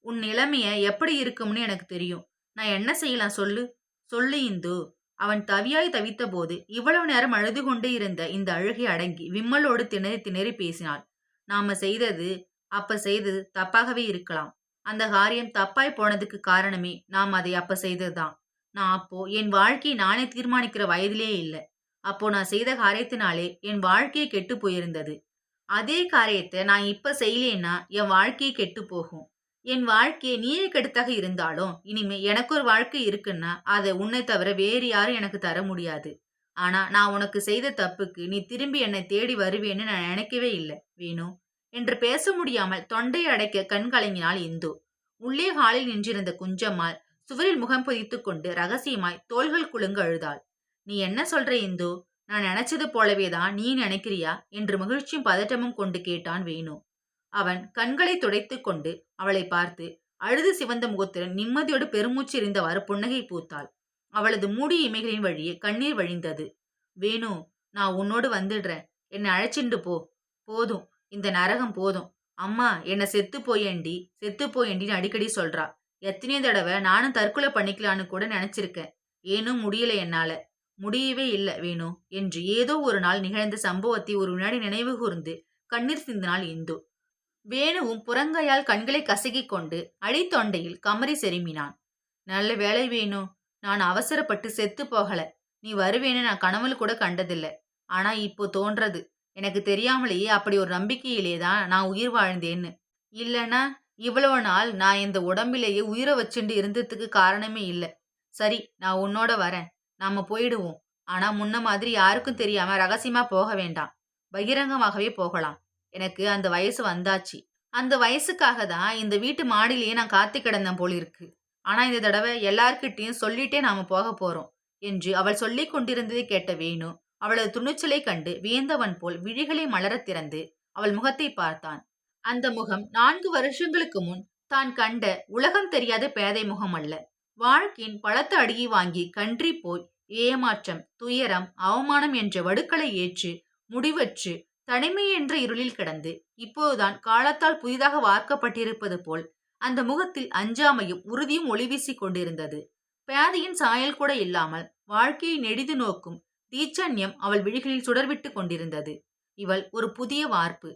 உன் நிலைமைய எப்படி இருக்கும்னு எனக்கு தெரியும். நான் என்ன செய்யலாம் சொல்லு? சொல்லு இந்து. அவன் தவியாய் தவித்தபோது இவ்வளவு நேரம் அழுது கொண்டே இருந்த இந்த அழுகை அடங்கி விம்மலோடு திணறி திணறி பேசினாள். நாம செய்தது அப்ப செய்தது தப்பாகவே இருக்கலாம். அந்த காரியம் தப்பாய் போனதுக்கு காரணமே நாம் அதை அப்ப செய்ததுதான். நான் அப்போ என் வாழ்க்கையை நானே தீர்மானிக்கிற வயதிலே இல்ல. அப்போ நான் செய்த காரியத்தினாலே என் வாழ்க்கையே கெட்டு போயிருந்தது. அதே காரியத்த நான் இப்ப செய்யலேன்னா என் வாழ்க்கையே கெட்டுப் போகும். என் வாழ்க்கைய நீயே கெடுத்தாக இருந்தாலும், இனிமே எனக்கு ஒரு வாழ்க்கை இருக்குன்னா, அத உன்னைத் தவிர வேறு யாரும் எனக்கு தர முடியாது. ஆனா, நான் உனக்கு செய்த தப்புக்கு நீ திரும்பி என்னை தேடி வருவேன்னு நான் நினைக்கவே இல்ல, வேணு. என்று பேச முடியாமல் தொண்டையை அடைக்க கண் கலங்கினாள் இந்து. உள்ளே ஹாலில் நின்றிருந்த குஞ்சம்மாள் சுவரில் முகம் புதைத்துக் கொண்டு ரகசியமாய் தோள்கள் குலுங்க அழுதாள். "நீ என்ன சொல்ற இந்து? நான் நினைச்சது போலவே தான் நீ நினைக்கிறியா?" என்று மகிழ்ச்சியும் பதட்டமும் கொண்டு கேட்டான் வேணு. அவன் கண்களை துடைத்துக் கொண்டு அவளை பார்த்து அழுது சிவந்த முகத்துடன் நிம்மதியோடு பெருமூச்சு எறிந்தவாறு புன்னகை பூத்தாள். அவளது மூடிய இமைகளின் வழியே கண்ணீர் வழிந்தது. "வேணு, நான் உன்னோடு வந்துடுறேன். என்னை அழைச்சிண்டு போ. போதும், இந்த நரகம் போதும். அம்மா என்ன செத்து போயேண்டி செத்து போயேண்டின்னு அடிக்கடி சொல்றா. எத்தனை தடவை நானும் தற்கொலை பண்ணிக்கலான்னு கூட நினைச்சிருக்கேன். ஏனும் முடியல என்னால. முடியவே இல்ல வேணு" என்று ஏதோ ஒரு நாள் நிகழ்ந்த சம்பவத்தை ஒரு வினாடி நினைவு கூர்ந்து கண்ணீர் சிந்தினாள் இந்து. வேணுவும் புறங்கையால் கண்களை கசக்கிக் கொண்டு அடித்தொண்டையில் கமறி செருமினான். "நல்ல வேலை வேணு. நான் அவசரப்பட்டு செத்து போகல. நீ வருவேன்னு நான் கனவுல கூட கண்டதில்ல. ஆனா இப்போ தோன்றது. எனக்கு தெரியாமலேயே அப்படி ஒரு நம்பிக்கையிலே தான் நான் உயிர் வாழ்ந்தேன்னு. இல்லனா இவ்வளவு நாள் நான் இந்த உடம்பிலேயே உயிரை வச்சுண்டு இருந்ததுக்கு காரணமே இல்ல. சரி, நான் உன்னோட வரேன். நாம போயிடுவோம். ஆனா முன்ன மாதிரி யாருக்கும் தெரியாம ரகசியமா போக வேண்டாம். பகிரங்கமாகவே போகலாம். எனக்கு அந்த வயசு வந்தாச்சு. அந்த வயசுக்காக தான் இந்த வீட்டு மாடியிலேயே நான் காத்து கிடந்தேன் போலிருக்கு. ஆனா இந்த தடவை எல்லார்கிட்டயும் சொல்லிட்டே நாம போகப் போறோம்" என்று அவள் சொல்லிக் கொண்டிருந்ததை கேட்ட வேணு அவளது துணிச்சலைக் கண்டு வியந்தவன் போல் விழிகளை மலரத் திறந்து அவள் முகத்தை பார்த்தான். அந்த முகம் 4 வருஷங்களுக்கு முன் தான் கண்ட உலகம் தெரியாத பேதை முகம் அல்ல. வாழ்க்கையின் பலத்த அடியை வாங்கி கன்றி போய் ஏமாற்றம், துயரம், அவமானம் என்ற வடுக்களை ஏற்று முடிவற்று தனிமை என்ற இருளில் கிடந்து இப்போதுதான் காலத்தால் புதிதாக வார்க்கப்பட்டிருப்பது போல் அந்த முகத்தில் அஞ்சாமையும் உறுதியும் ஒளிவீசிக் கொண்டிருந்தது. பேதையின் சாயல் கூட இல்லாமல் வாழ்க்கையை நெடிது நோக்கும் தீச்சன்யம் அவள் விழிகளில் சுடர்விட்டுக் கொண்டிருந்தது. இவள் ஒரு புதிய வார்ப்பு.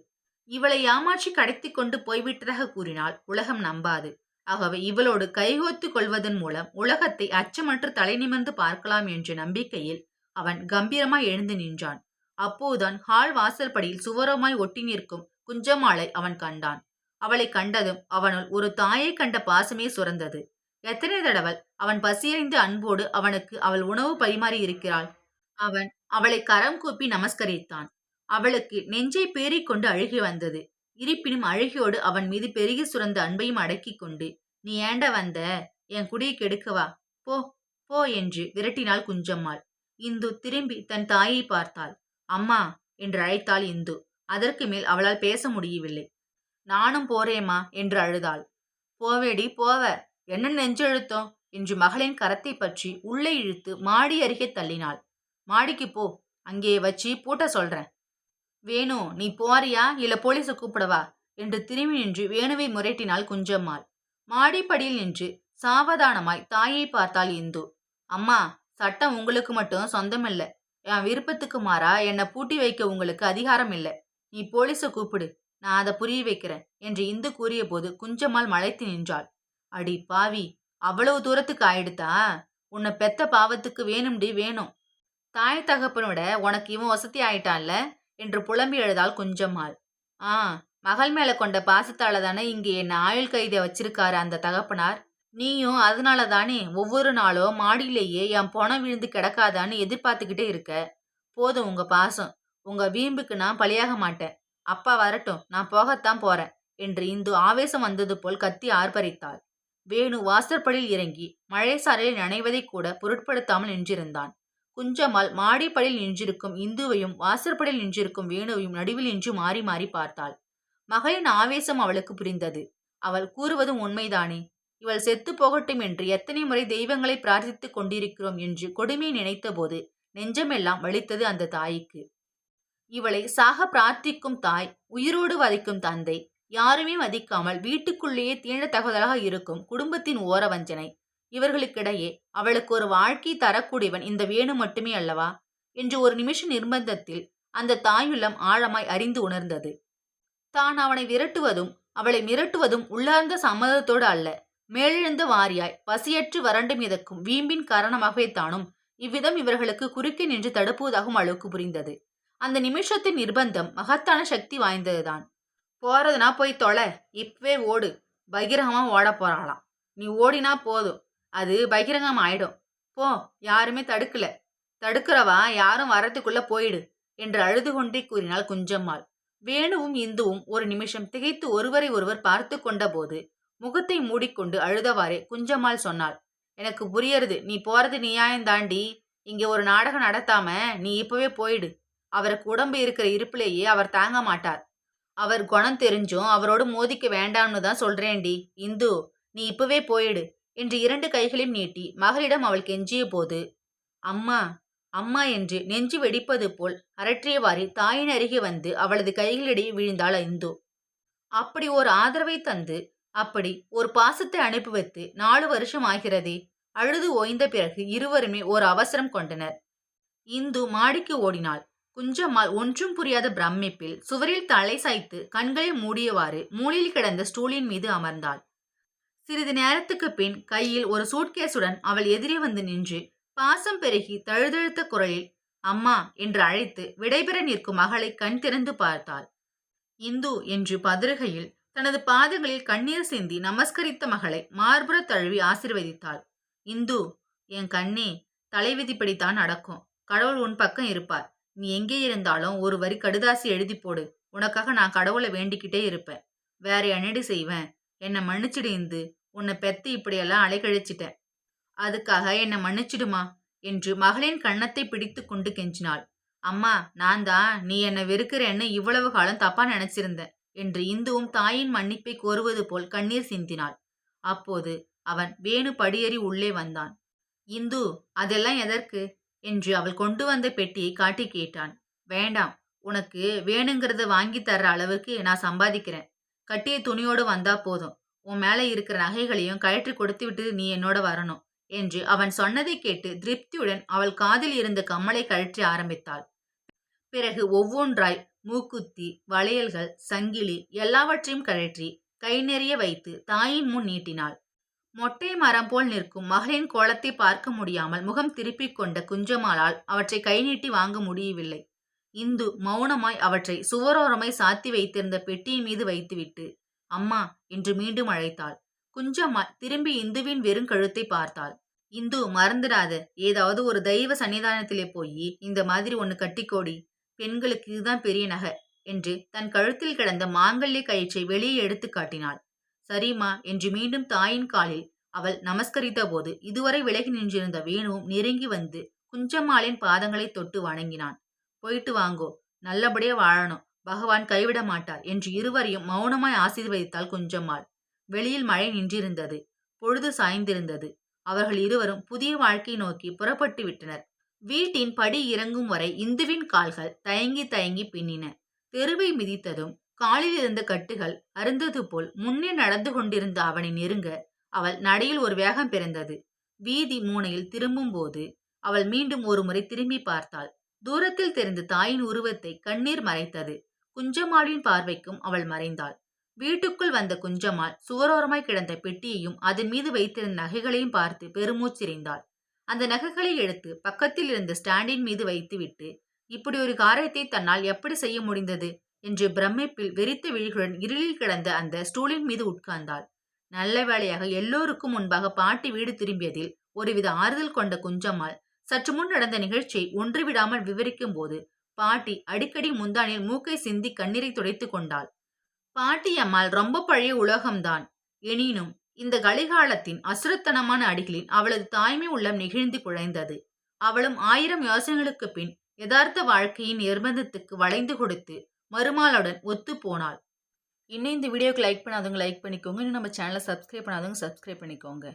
இவளை ஏமாற்றி கடத்திக் கொண்டு போய்விட்டதாக கூறினால் உலகம் நம்பாது. ஆகவே இவளோடு கைகோத்துக் கொள்வதன் மூலம் உலகத்தை அச்சமற்று தலைநிமிர்ந்து பார்க்கலாம் என்ற நம்பிக்கையில் அவன் கம்பீரமாய் எழுந்து நின்றான். அப்போதுதான் ஹால் வாசற்படியில் சுவரமாய் ஒட்டி நிற்கும் குஞ்சம்மாளை அவன் கண்டான். அவளை கண்டதும் அவனுள் ஒரு தாயை கண்ட பாசமே சுரந்தது. எத்தனை தடவை அவன் பசியறிந்து அன்போடு அவனுக்கு அவள் உணவு பரிமாறி இருக்கிறாள். அவன் அவளை கரம் கூப்பி நமஸ்கரித்தான். அவளுக்கு நெஞ்சை பேறிக்கொண்டு அழுகி வந்தது. இருப்பினும் அழுகியோடு அவன் மீது பெருகி சுரந்த அன்பையும் அடக்கிக் கொண்டு, "நீ ஏண்ட வந்த? என் குடியை கெடுக்கவா? போ, போ" என்று விரட்டினாள் குஞ்சம்மாள். இந்து திரும்பி தன் தாயை பார்த்தாள். "அம்மா" என்று அழைத்தாள் இந்து. அதற்கு மேல் அவளால் பேச முடியவில்லை. "நானும் போறேம்மா" என்று அழுதாள். "போவேடி போவ. என்ன நெஞ்செழுத்தம்" என்று மகளின் கரத்தை பற்றி உள்ளே இழுத்து மாடி அருகே தள்ளினாள். "மாடிக்கு போ. அங்கே வச்சு பூட்ட சொல்றேன். வேணு, நீ போறியா இல்ல போலீஸ கூப்பிடவா?" என்று திரும்பி நின்று வேணுவை முரட்டினாள் குஞ்சம்மாள். மாடிப்படியில் நின்று சாவதானமாய் தாயை பார்த்தாள் இந்து. அம்மா, சட்டம் உங்களுக்கு மட்டும் சொந்தமில்ல. என் விருப்பத்துக்கு மாறா என்னை பூட்டி வைக்க உங்களுக்கு அதிகாரம் இல்லை. நீ போலீஸை கூப்பிடு, நான் அதை புரிய வைக்கிறேன் என்று இந்து கூறிய போது குஞ்சம்மாள் மலைத்து நின்றாள். அடி பாவி, அவ்வளவு தூரத்துக்கு ஆயிடுதா? உன்னை பெத்த பாவத்துக்கு வேணும்டி வேணும். தாய் தகப்பனோட உனக்கு இவன் வசதி ஆயிட்டான்ல என்று புலம்பி எழுதாள் குஞ்சம்மாள். ஆ, மகள் மேல கொண்ட பாசத்தால தானே இங்கே என்ன ஆயுள் கைதிய வச்சிருக்காரு அந்த தகப்பனார். நீயும் அதனால தானே ஒவ்வொரு நாளும் மாடியிலேயே என் பணம் விழுந்து கிடக்காதான்னு எதிர்பார்த்துக்கிட்டே இருக்க. போதும் உங்க பாசம். உங்க வீம்புக்கு நான் பலியாக மாட்டேன். அப்பா வரட்டும், நான் போகத்தான் போறேன் என்று இந்து ஆவேசம் வந்தது போல் கத்தி ஆர்ப்பரித்தாள். வேணு வாசற்படியில் இறங்கி மழை சாரலில் நனைவதை கூட பொருட்படுத்தாமல் நின்றிருந்தான். குஞ்சம்மாள் மாடிப்படியில் நின்றிருக்கும் இந்துவையும் வாசற்படியில் நின்றிருக்கும் வேணுவையும் நடுவில் நின்று மாறி மாறி பார்த்தாள். மகளின் ஆவேசம் அவளுக்கு புரிந்தது. அவள் கூறுவதும் உண்மைதானே. இவள் செத்து போகட்டும் என்று எத்தனை முறை தெய்வங்களை பிரார்த்தித்துக் கொண்டிருக்கிறோம் என்று கொடுமையை நினைத்த போது நெஞ்சமெல்லாம் வலித்தது அந்த தாய்க்கு. இவளை சாக பிரார்த்திக்கும் தாய், உயிரோடு வதைக்கும் தந்தை, யாருமே மதிக்காமல் வீட்டுக்குள்ளேயே தீண்டத்தகுதலாக இருக்கும் குடும்பத்தின் ஓரவஞ்சனை, இவர்களுக்கிடையே அவளுக்கு ஒரு வாழ்க்கை தரக்கூடியவன் இந்த வேணு மட்டுமே அல்லவா என்று ஒரு நிமிஷ நிர்பந்தத்தில் அந்த தாயுள்ளம் ஆழமாய் அறிந்து உணர்ந்தது. தான் அவனை விரட்டுவதும் அவளை மிரட்டுவதும் உள்ளார்ந்த சம்மதத்தோடு அல்ல, மேலெழுந்த வாரியாய் பசியற்று வறண்டு மிதக்கும் வீம்பின் காரணமாகவே தானும் இவ்விதம் இவர்களுக்கு குறுக்கே நின்று தடுப்புவதாகவும் அளவுக்கு புரிந்தது. அந்த நிமிஷத்தின் நிர்பந்தம் மகத்தான சக்தி வாய்ந்ததுதான். போறதுனா போய் தொலை, இப்பவே ஓடு. பகிரங்கமா ஓட போறாளாம். நீ ஓடினா போதும், அது பகிரங்கம் ஆயிடும். போ, யாருமே தடுக்கல. தடுக்கிறவா யாரும் வரத்துக்குள்ள போயிடு என்று அழுது கொண்டே கூறினாள் குஞ்சம்மாள். வேணுவும் இந்துவும் ஒரு நிமிஷம் திகைத்து ஒருவரை ஒருவர் பார்த்து கொண்ட போது முகத்தை மூடிக்கொண்டு அழுதவாறே குஞ்சம்மாள் சொன்னாள். எனக்கு புரியறது, நீ போறது நியாயந்தாண்டி. இங்க ஒரு நாடகம் நடத்தாம நீ இப்பவே போயிடு. அவருக்கு உடம்பு இருக்கிற இருப்பிலேயே அவர் தாங்க மாட்டார். அவர் குணம் தெரிஞ்சும் அவரோடு மோதிக்க வேண்டாம்னு தான் சொல்றேன்டி. இந்து, நீ இப்பவே போயிடு என்று 2 கைகளையும் நீட்டி மகளிடம் அவள் கெஞ்சிய போது, அம்மா அம்மா என்று நெஞ்சு வெடிப்பது போல் அரற்றியவாறே தாயின் அருகே வந்து அவளது கைகளிடையே விழுந்தாள் இந்து. அப்படி ஒரு ஆதரவை தந்து, அப்படி ஒரு பாசத்தை அனுப்பி வைத்து 4 வருஷம் ஆகிறதே. அழுது ஓய்ந்த பிறகு இருவருமே ஒரு அவசரம் கொண்டனர். இந்து மாடிக்கு ஓடினாள். குஞ்சம்மாள் ஒன்றும் புரியாத பிரமிப்பில் சுவரில் தலை சாய்த்து கண்களை மூடியவாறு மூலையில் கிடந்த ஸ்டூலின் மீது அமர்ந்தாள். சிறிது நேரத்துக்கு பின் கையில் ஒரு சூட்கேஸுடன் அவள் எதிரே வந்து நின்று பாசம் பெருகி தழுதழுத்த குரலில் அம்மா என்று அழைத்து விடைபெற நிற்கும் மகளை கண் திறந்து பார்த்தாள். இந்து என்று பதறுகையில் தனது பாதங்களில் கண்ணீர் சிந்தி நமஸ்கரித்த மகளை மார்புற தழுவி ஆசிர்வதித்தாள். இந்து, என் கண்ணே, தலைவிதிப்படித்தான் நடக்கும். கடவுள் உன் பக்கம் இருப்பார். நீ எங்கே இருந்தாலும் ஒரு வரி கடுதாசி எழுதி போடு. உனக்காக நான் கடவுளை வேண்டிக்கிட்டே இருப்பேன். வேற என்னடி செய்வேன்? என்னை மன்னிச்சிடு இந்து. உன்னை பெத்து இப்படியெல்லாம் அலைக்கழிச்சிட்டேன். அதுக்காக என்னை மன்னிச்சிடுமா என்று மகளின் கன்னத்தை பிடித்து கொண்டு கெஞ்சினாள். அம்மா, நான் தான் நீ என்னை வெறுக்கிறேன்னு இவ்வளவு காலம் தப்பா நினைச்சிருந்தேன் என்று இந்துவும் தாயின் மன்னிப்பை கோருவது போல் கண்ணீர் சிந்தினாள். அப்போது அவன் வேணு படியேறி உள்ளே வந்தான். இந்து, அதெல்லாம் எதற்கு என்று அவள் கொண்டு வந்த பெட்டியை காட்டி கேட்டான். வேண்டாம், உனக்கு வேணுங்கிறத வாங்கி தர்ற அளவுக்கு நான் சம்பாதிக்கிறேன். கட்டிய துணியோடு வந்தா போதும். உன் மேல இருக்கிற நகைகளையும் கழற்றி கொடுத்து விட்டு நீ என்னோட வரணும் என்று அவன் சொன்னதை கேட்டு திருப்தியுடன் அவள் காதில் இருந்த கம்மலை கழற்றி ஆரம்பித்தாள். பிறகு ஒவ்வொன்றாய் மூக்குத்தி, வளையல்கள், சங்கிலி எல்லாவற்றையும் கழற்றி கை நிறைய வைத்து தாயின் முன் நீட்டினாள். மொட்டை மரம் போல் நிற்கும் மகளின் கோலத்தை பார்க்க முடியாமல் முகம் திருப்பிக் கொண்ட குஞ்சம்மாளால் அவற்றை கை நீட்டி வாங்க முடியவில்லை. இந்து மௌனமாய் அவற்றை சுவரோரமாய் சாத்தி வைத்திருந்த பெட்டியின் மீது வைத்துவிட்டு அம்மா என்று மீண்டும் அழைத்தாள். குஞ்சம்மாள் திரும்பி இந்துவின் வெறும் கழுத்தை பார்த்தாள். இந்து, மறந்துடாத, ஏதாவது ஒரு தெய்வ சன்னிதானத்திலே போய் இந்த மாதிரி ஒன்னு கட்டிக்கோடி. பெண்களுக்கு இதுதான் பெரிய நகை என்று தன் கழுத்தில் கிடந்த மாங்கல்ய கயிற்றை வெளியே எடுத்து காட்டினாள். சரிம்மா என்று மீண்டும் தாயின் காலில் அவள் நமஸ்கரித்த போது இதுவரை விலகி நின்றிருந்த வேணுவும் நெருங்கி வந்து குஞ்சம்மாளின் பாதங்களை தொட்டு வணங்கினான். போயிட்டு வாங்கோ, நல்லபடியா வாழணும், பகவான் கைவிட மாட்டார் என்று இருவரையும் மௌனமாய் ஆசீர்வதித்தாள் குஞ்சம்மாள். வெளியில் மழை நின்றிருந்தது. பொழுது சாய்ந்திருந்தது. அவர்கள் இருவரும் புதிய வாழ்க்கை நோக்கி புறப்பட்டு விட்டனர். வீட்டின் படி இறங்கும் வரை இந்துவின் கால்கள் தயங்கி தயங்கி பின்னின. தெருவை மிதித்ததும் காலில் இருந்த கட்டுகள் அருந்தது போல் முன்னே நடந்து கொண்டிருந்த அவனை நெருங்க அவள் நடையில் ஒரு வேகம் பிறந்தது. வீதி மூனையில் திரும்பும் போது அவள் மீண்டும் ஒரு முறை திரும்பி பார்த்தாள். தூரத்தில் தெரிந்த தாயின் உருவத்தை கண்ணீர் மறைத்தது. குஞ்சம்மாளின் பார்வைக்கும் அவள் மறைந்தாள். வீட்டுக்குள் வந்த குஞ்சம்மாள் சுவரோரமாய் கிடந்த பெட்டியையும் அதன் மீது வைத்திருந்த நகைகளையும் பார்த்து பெருமூச்சிரிந்தாள். அந்த நகைகளை எடுத்து பக்கத்தில் இருந்த ஸ்டாண்டின் மீது வைத்துவிட்டு, இப்படி ஒரு காரியத்தை தன்னால் எப்படி செய்ய முடிந்தது என்று பிரமிப்பில் வெறித்த விழிகளுடன் இருளில் கிடந்த அந்த ஸ்டூலின் மீது உட்கார்ந்தாள். நல்ல வேளையாக எல்லோருக்கும் முன்பாக பாட்டி வீடு திரும்பியதில் ஒருவித ஆறுதல் கொண்ட குஞ்சம்மாள் சற்று முன் நடந்த நிகழ்ச்சியை ஒன்றுவிடாமல் விவரிக்கும் போது பாட்டி அடிக்கடி முந்தானில் மூக்கை சிந்தி கண்ணீரை துடைத்துக் கொண்டாள். பாட்டி அம்மாள் ரொம்ப பழைய உலகம்தான். எனினும் இந்த கலிகாலத்தின் அசுரத்தனமான அடிகளில் அவளது தாய்மை உள்ளம் நெகிழ்ந்து குழைந்தது. அவளும் 1000 யோசனைகளுக்கு பின் யதார்த்த வாழ்க்கையின் நிர்பந்தத்துக்கு வளைந்து கொடுத்து மருமாளுடன் ஒத்து போனாள். இன்னும் இந்த வீடியோக்கு லைக் பண்ணாதவங்க லைக் பண்ணிக்கோங்க. இன்னும் நம்ம சேனலை சப்ஸ்கிரைப் பண்ணாதவங்க சப்ஸ்கிரைப் பண்ணிக்கோங்க.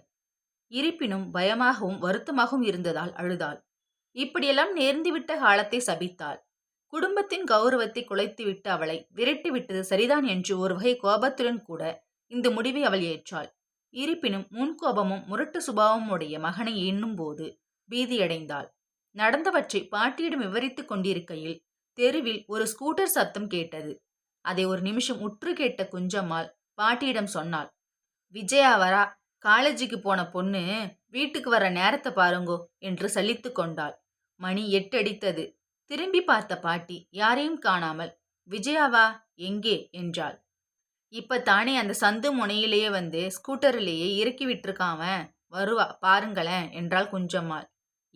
இருப்பினும் பயமாகவும் வருத்தமாகவும் இருந்ததால் அழுதாள். இப்படியெல்லாம் நேர்ந்துவிட்ட காலத்தை சபித்தாள். குடும்பத்தின் கௌரவத்தை குலைத்துவிட்டு அவளை விரட்டிவிட்டது சரிதான் என்று ஒரு வகை கோபத்துடன் கூட இந்த முடிவை அவள் ஏற்றாள். இருப்பினும் முன்கோபமும் முரட்டு சுபாவமும் உடைய மகனை எண்ணும் போது பீதியடைந்தாள். நடந்தவற்றை பாட்டியிடம் விவரித்துக் கொண்டிருக்கையில் தெருவில் ஒரு ஸ்கூட்டர் சத்தம் கேட்டது. அதை ஒரு நிமிஷம் உற்று கேட்ட குஞ்சம்மாள் பாட்டியிடம் சொன்னாள். விஜயா வரா, காலேஜுக்கு போன பொண்ணு, வீட்டுக்கு வர நேரத்தை பாருங்கோ என்று சலித்து கொண்டாள். மணி 8 அடித்தது. திரும்பி பார்த்த பாட்டி யாரையும் காணாமல், விஜயாவா, எங்கே என்றாள். இப்பத்தானே அந்த சந்து முனையிலேயே வந்து ஸ்கூட்டரிலேயே இறக்கி விட்டுருக்கான், வருவா பாருங்களேன் என்றாள் குஞ்சம்மாள்.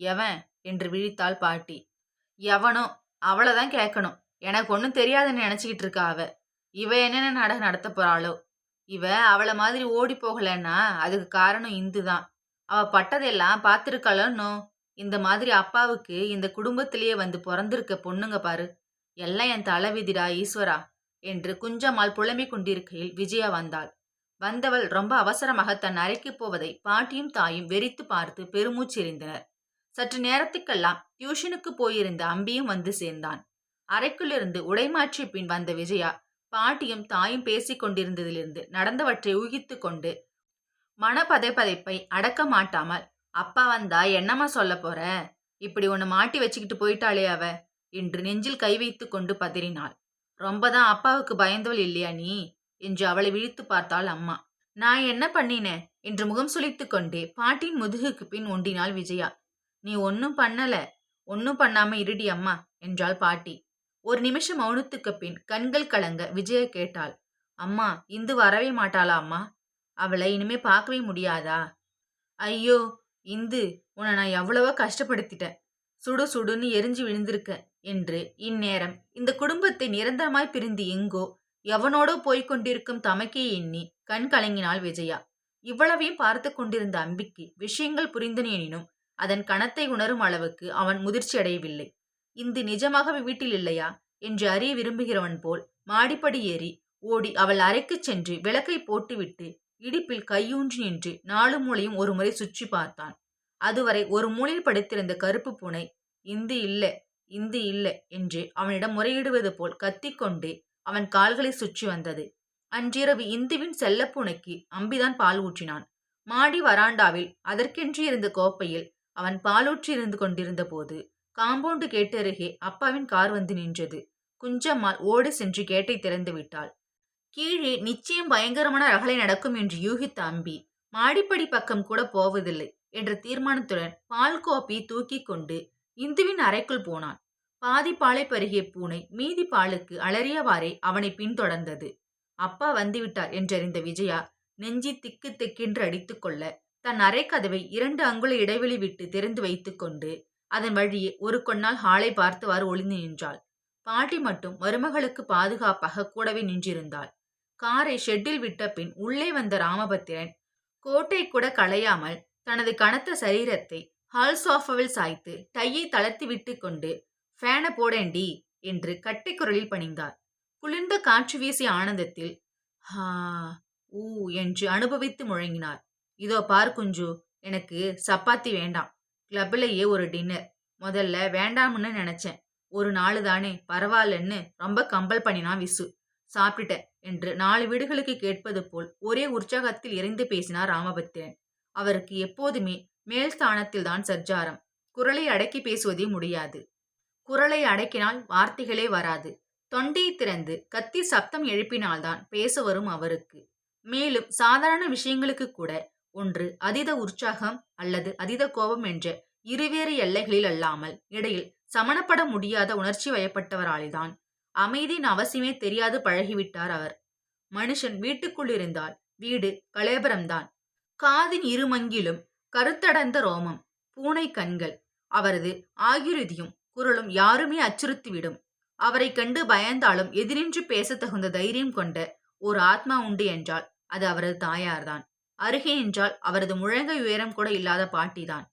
எவன் என்று விழித்தாள் பாட்டி. எவனோ, அவளைதான் கேட்கணும். எனக்கு ஒன்றும் தெரியாதுன்னு நினச்சிக்கிட்டு இருக்கா அவ. இவ என்னென்ன நாடகம் நடத்த போறாளோ. இவ அவளை மாதிரி ஓடி போகலன்னா அதுக்கு காரணம் இந்துதான். அவ பட்டதெல்லாம் பார்த்துருக்காளோ. இந்த மாதிரி அப்பாவுக்கு இந்த குடும்பத்திலேயே வந்து பிறந்திருக்க பொண்ணுங்க பாரு, எல்லாம் என் தலைவிதிடா ஈஸ்வரா என்று குஞ்சம்மாள் புலம்பிக் கொண்டிருக்கையில் விஜயா வந்தாள். வந்தவள் ரொம்ப அவசரமாக தன் அறைக்கு போவதை பாட்டியும் தாயும் வெறித்து பார்த்து பெருமூச்செறிந்தனர். சற்று நேரத்துக்கெல்லாம் டியூஷனுக்கு போயிருந்த அம்பியும் வந்து சேர்ந்தான். அறைக்குள்ளிருந்து உடைமாற்றிய பின் வந்த விஜயா பாட்டியும் தாயும் பேசிக் கொண்டிருந்ததிலிருந்து நடந்தவற்றை ஊகித்து கொண்டு மனப்பதைப்பதைப்பை அடக்க மாட்டாமல், அப்பா வந்தா என்னம்மா சொல்ல போற, இப்படி ஒன்று மாட்டி வச்சுக்கிட்டு போயிட்டாளே அவ என்று நெஞ்சில் கை வைத்து கொண்டு பதறினாள். ரொம்பதான் அப்பாவுக்கு பயந்தவள் இல்லையா நீ என்று அவளை விழித்து பார்த்தாள் அம்மா. நான் என்ன பண்ணினேன் என்று முகம் சுளித்து கொண்டே பாட்டின் முதுகுக்கு பின் ஒண்டினாள் விஜயா. நீ ஒன்னும் பண்ணல, ஒன்னும் பண்ணாம இருடி அம்மா என்றாள் பாட்டி. ஒரு நிமிஷம் மௌனத்துக்கு பின் கண்கள் கலங்க விஜயா கேட்டாள். அம்மா, இந்து வரவே மாட்டாளா அம்மா? அவளை இனிமே பார்க்கவே முடியாதா? ஐயோ இந்து, உன்னை நான் எவ்வளவோ கஷ்டப்படுத்திட்டேன். சுடு சுடுன்னு எரிஞ்சு விழுந்திருக்க என்று இந்நேரம் இந்த குடும்பத்தை நிரந்தரமாய் பிரிந்து எங்கோ எவனோடோ போய்கொண்டிருக்கும் தமக்கே எண்ணி கண் கலங்கினாள் விஜயா. இவ்வளவையும் பார்த்து கொண்டிருந்த அம்பிக்கு விஷயங்கள் புரிந்தன. எனினும் அதன் கணத்தை உணரும் அளவுக்கு அவன் முதிர்ச்சி அடையவில்லை. இந்து நிஜமாகவே வீட்டில் இல்லையா என்று அறிய விரும்புகிறவன் போல் மாடிப்படி ஏறி ஓடி அவள் அறைக்குச் சென்று விளக்கை போட்டுவிட்டு இடுப்பில் கையூன்றி நின்று 4 மூலையும் ஒரு முறை சுற்றி பார்த்தான். அதுவரை ஒரு மூலையில் படுத்திருந்த கருப்பு பூனை இந்து இல்ல, இந்து இல்ல என்று அவனிடம் முறையிடுவது போல் கத்திக்கொண்டு அவன் கால்களை சுற்றி வந்தது. அன்றிரவு இந்துவின் செல்லப்பூனைக்கு அம்பிதான் பால் ஊற்றினான். மாடி வராண்டாவில் அதற்கென்று இருந்த கோப்பையில் அவன் பாலூற்றி இருந்து கொண்டிருந்த போது காம்பவுண்டு கேட்டு அருகே அப்பாவின் கார் வந்து நின்றது. குஞ்சம்மாள் ஓடி சென்று கேட்டை திறந்து விட்டாள். கீழே நிச்சயம் பயங்கரமான ரகளை நடக்கும் என்று யூகித்த அம்பி மாடிப்படி பக்கம் கூட போவதில்லை என்ற தீர்மானத்துடன் பால் கோப்பையை தூக்கி கொண்டு இந்துவின் அறைக்குள் போனான். பாதி பாலை பருகிய பூனை மீதி பாலுக்கு அலறியவாறே அவனை பின்தொடர்ந்தது. அப்பா வந்துவிட்டார் என்றறிந்த விஜயா நெஞ்சி திக்கு திக்கென்று அடித்துக்கொள்ள தன் அறை கதவை 2 அங்குல இடைவெளி விட்டு திறந்து வைத்துக்கொண்டு அதன் வழியே ஒரு கொன்னால் ஹாலை பார்த்தவாறு ஒளிந்து நின்றாள். பாட்டி மட்டும் மருமகளுக்கு பாதுகாப்பாக கூடவே நின்றிருந்தாள். காரை ஷெட்டில் விட்ட பின் உள்ளே வந்த ராமபத்திரன் கோட்டை கூட களையாமல் தனது கனத்த சரீரத்தை ஹால் சோஃபாவில் சாய்த்து டையை தளர்த்தி விட்டு கொண்டு ஃபேனை போடேண்டி என்று கட்டை குரலில் பணிந்தார். குளிர்ந்த காற்று வீசிய ஆனந்தத்தில் ஹா ஊ என்று அனுபவித்து முழங்கினார். இதோ பார் குஞ்சு, எனக்கு சப்பாத்தி வேண்டாம், கிளப்பிலேயே ஒரு டின்னர். முதல்ல வேண்டாம்னு நினைச்சேன், ஒரு நாள் தானே பரவாயில்லன்னு ரொம்ப கம்பல் பண்ணினா விசு. சாப்பிட்டுட்டேன் என்று 4 வீடுகளுக்கு கேட்பது போல் ஒரே உற்சாகத்தில் இறைந்து பேசினார் ராமபத்திரன். அவருக்கு எப்போதுமே மேல் ஸ்தானத்தில்தான் சஞ்சாரம். குரலை அடக்கி பேசுவதே முடியாது. குரலை அடக்கினால் வார்த்தைகளே வராது. தொண்டையை திறந்து கத்தி சப்தம் எழுப்பினால்தான் பேச வரும் அவருக்கு. மேலும் சாதாரண விஷயங்களுக்கு கூட ஒன்று அதீத உற்சாகம் அல்லது அதீத கோபம் என்ற இருவேறு எல்லைகளில் அல்லாமல் இடையில் சமணப்பட முடியாத உணர்ச்சி வயப்பட்டவரால்தான் அமைதியின் அவசியமே தெரியாது பழகிவிட்டார் அவர். மனுஷன் வீட்டுக்குள் இருந்தால் வீடு கலேபரம்தான். காதின் இருமங்கிலும் கருத்தடர்ந்த ரோமம், பூனை கண்கள். அவரது ஆகிருதியும் குரலும் யாருமே அச்சுறுத்திவிடும். அவரை கண்டு பயந்தாலும் எதிரின்றி பேசத் தகுந்த தைரியம் கொண்ட ஒரு ஆத்மா உண்டு என்றால் அது அவரது தாயார்தான். அருகே என்றால் அவரது முழங்கை உயரம் கூட இல்லாத பாட்டிதான்.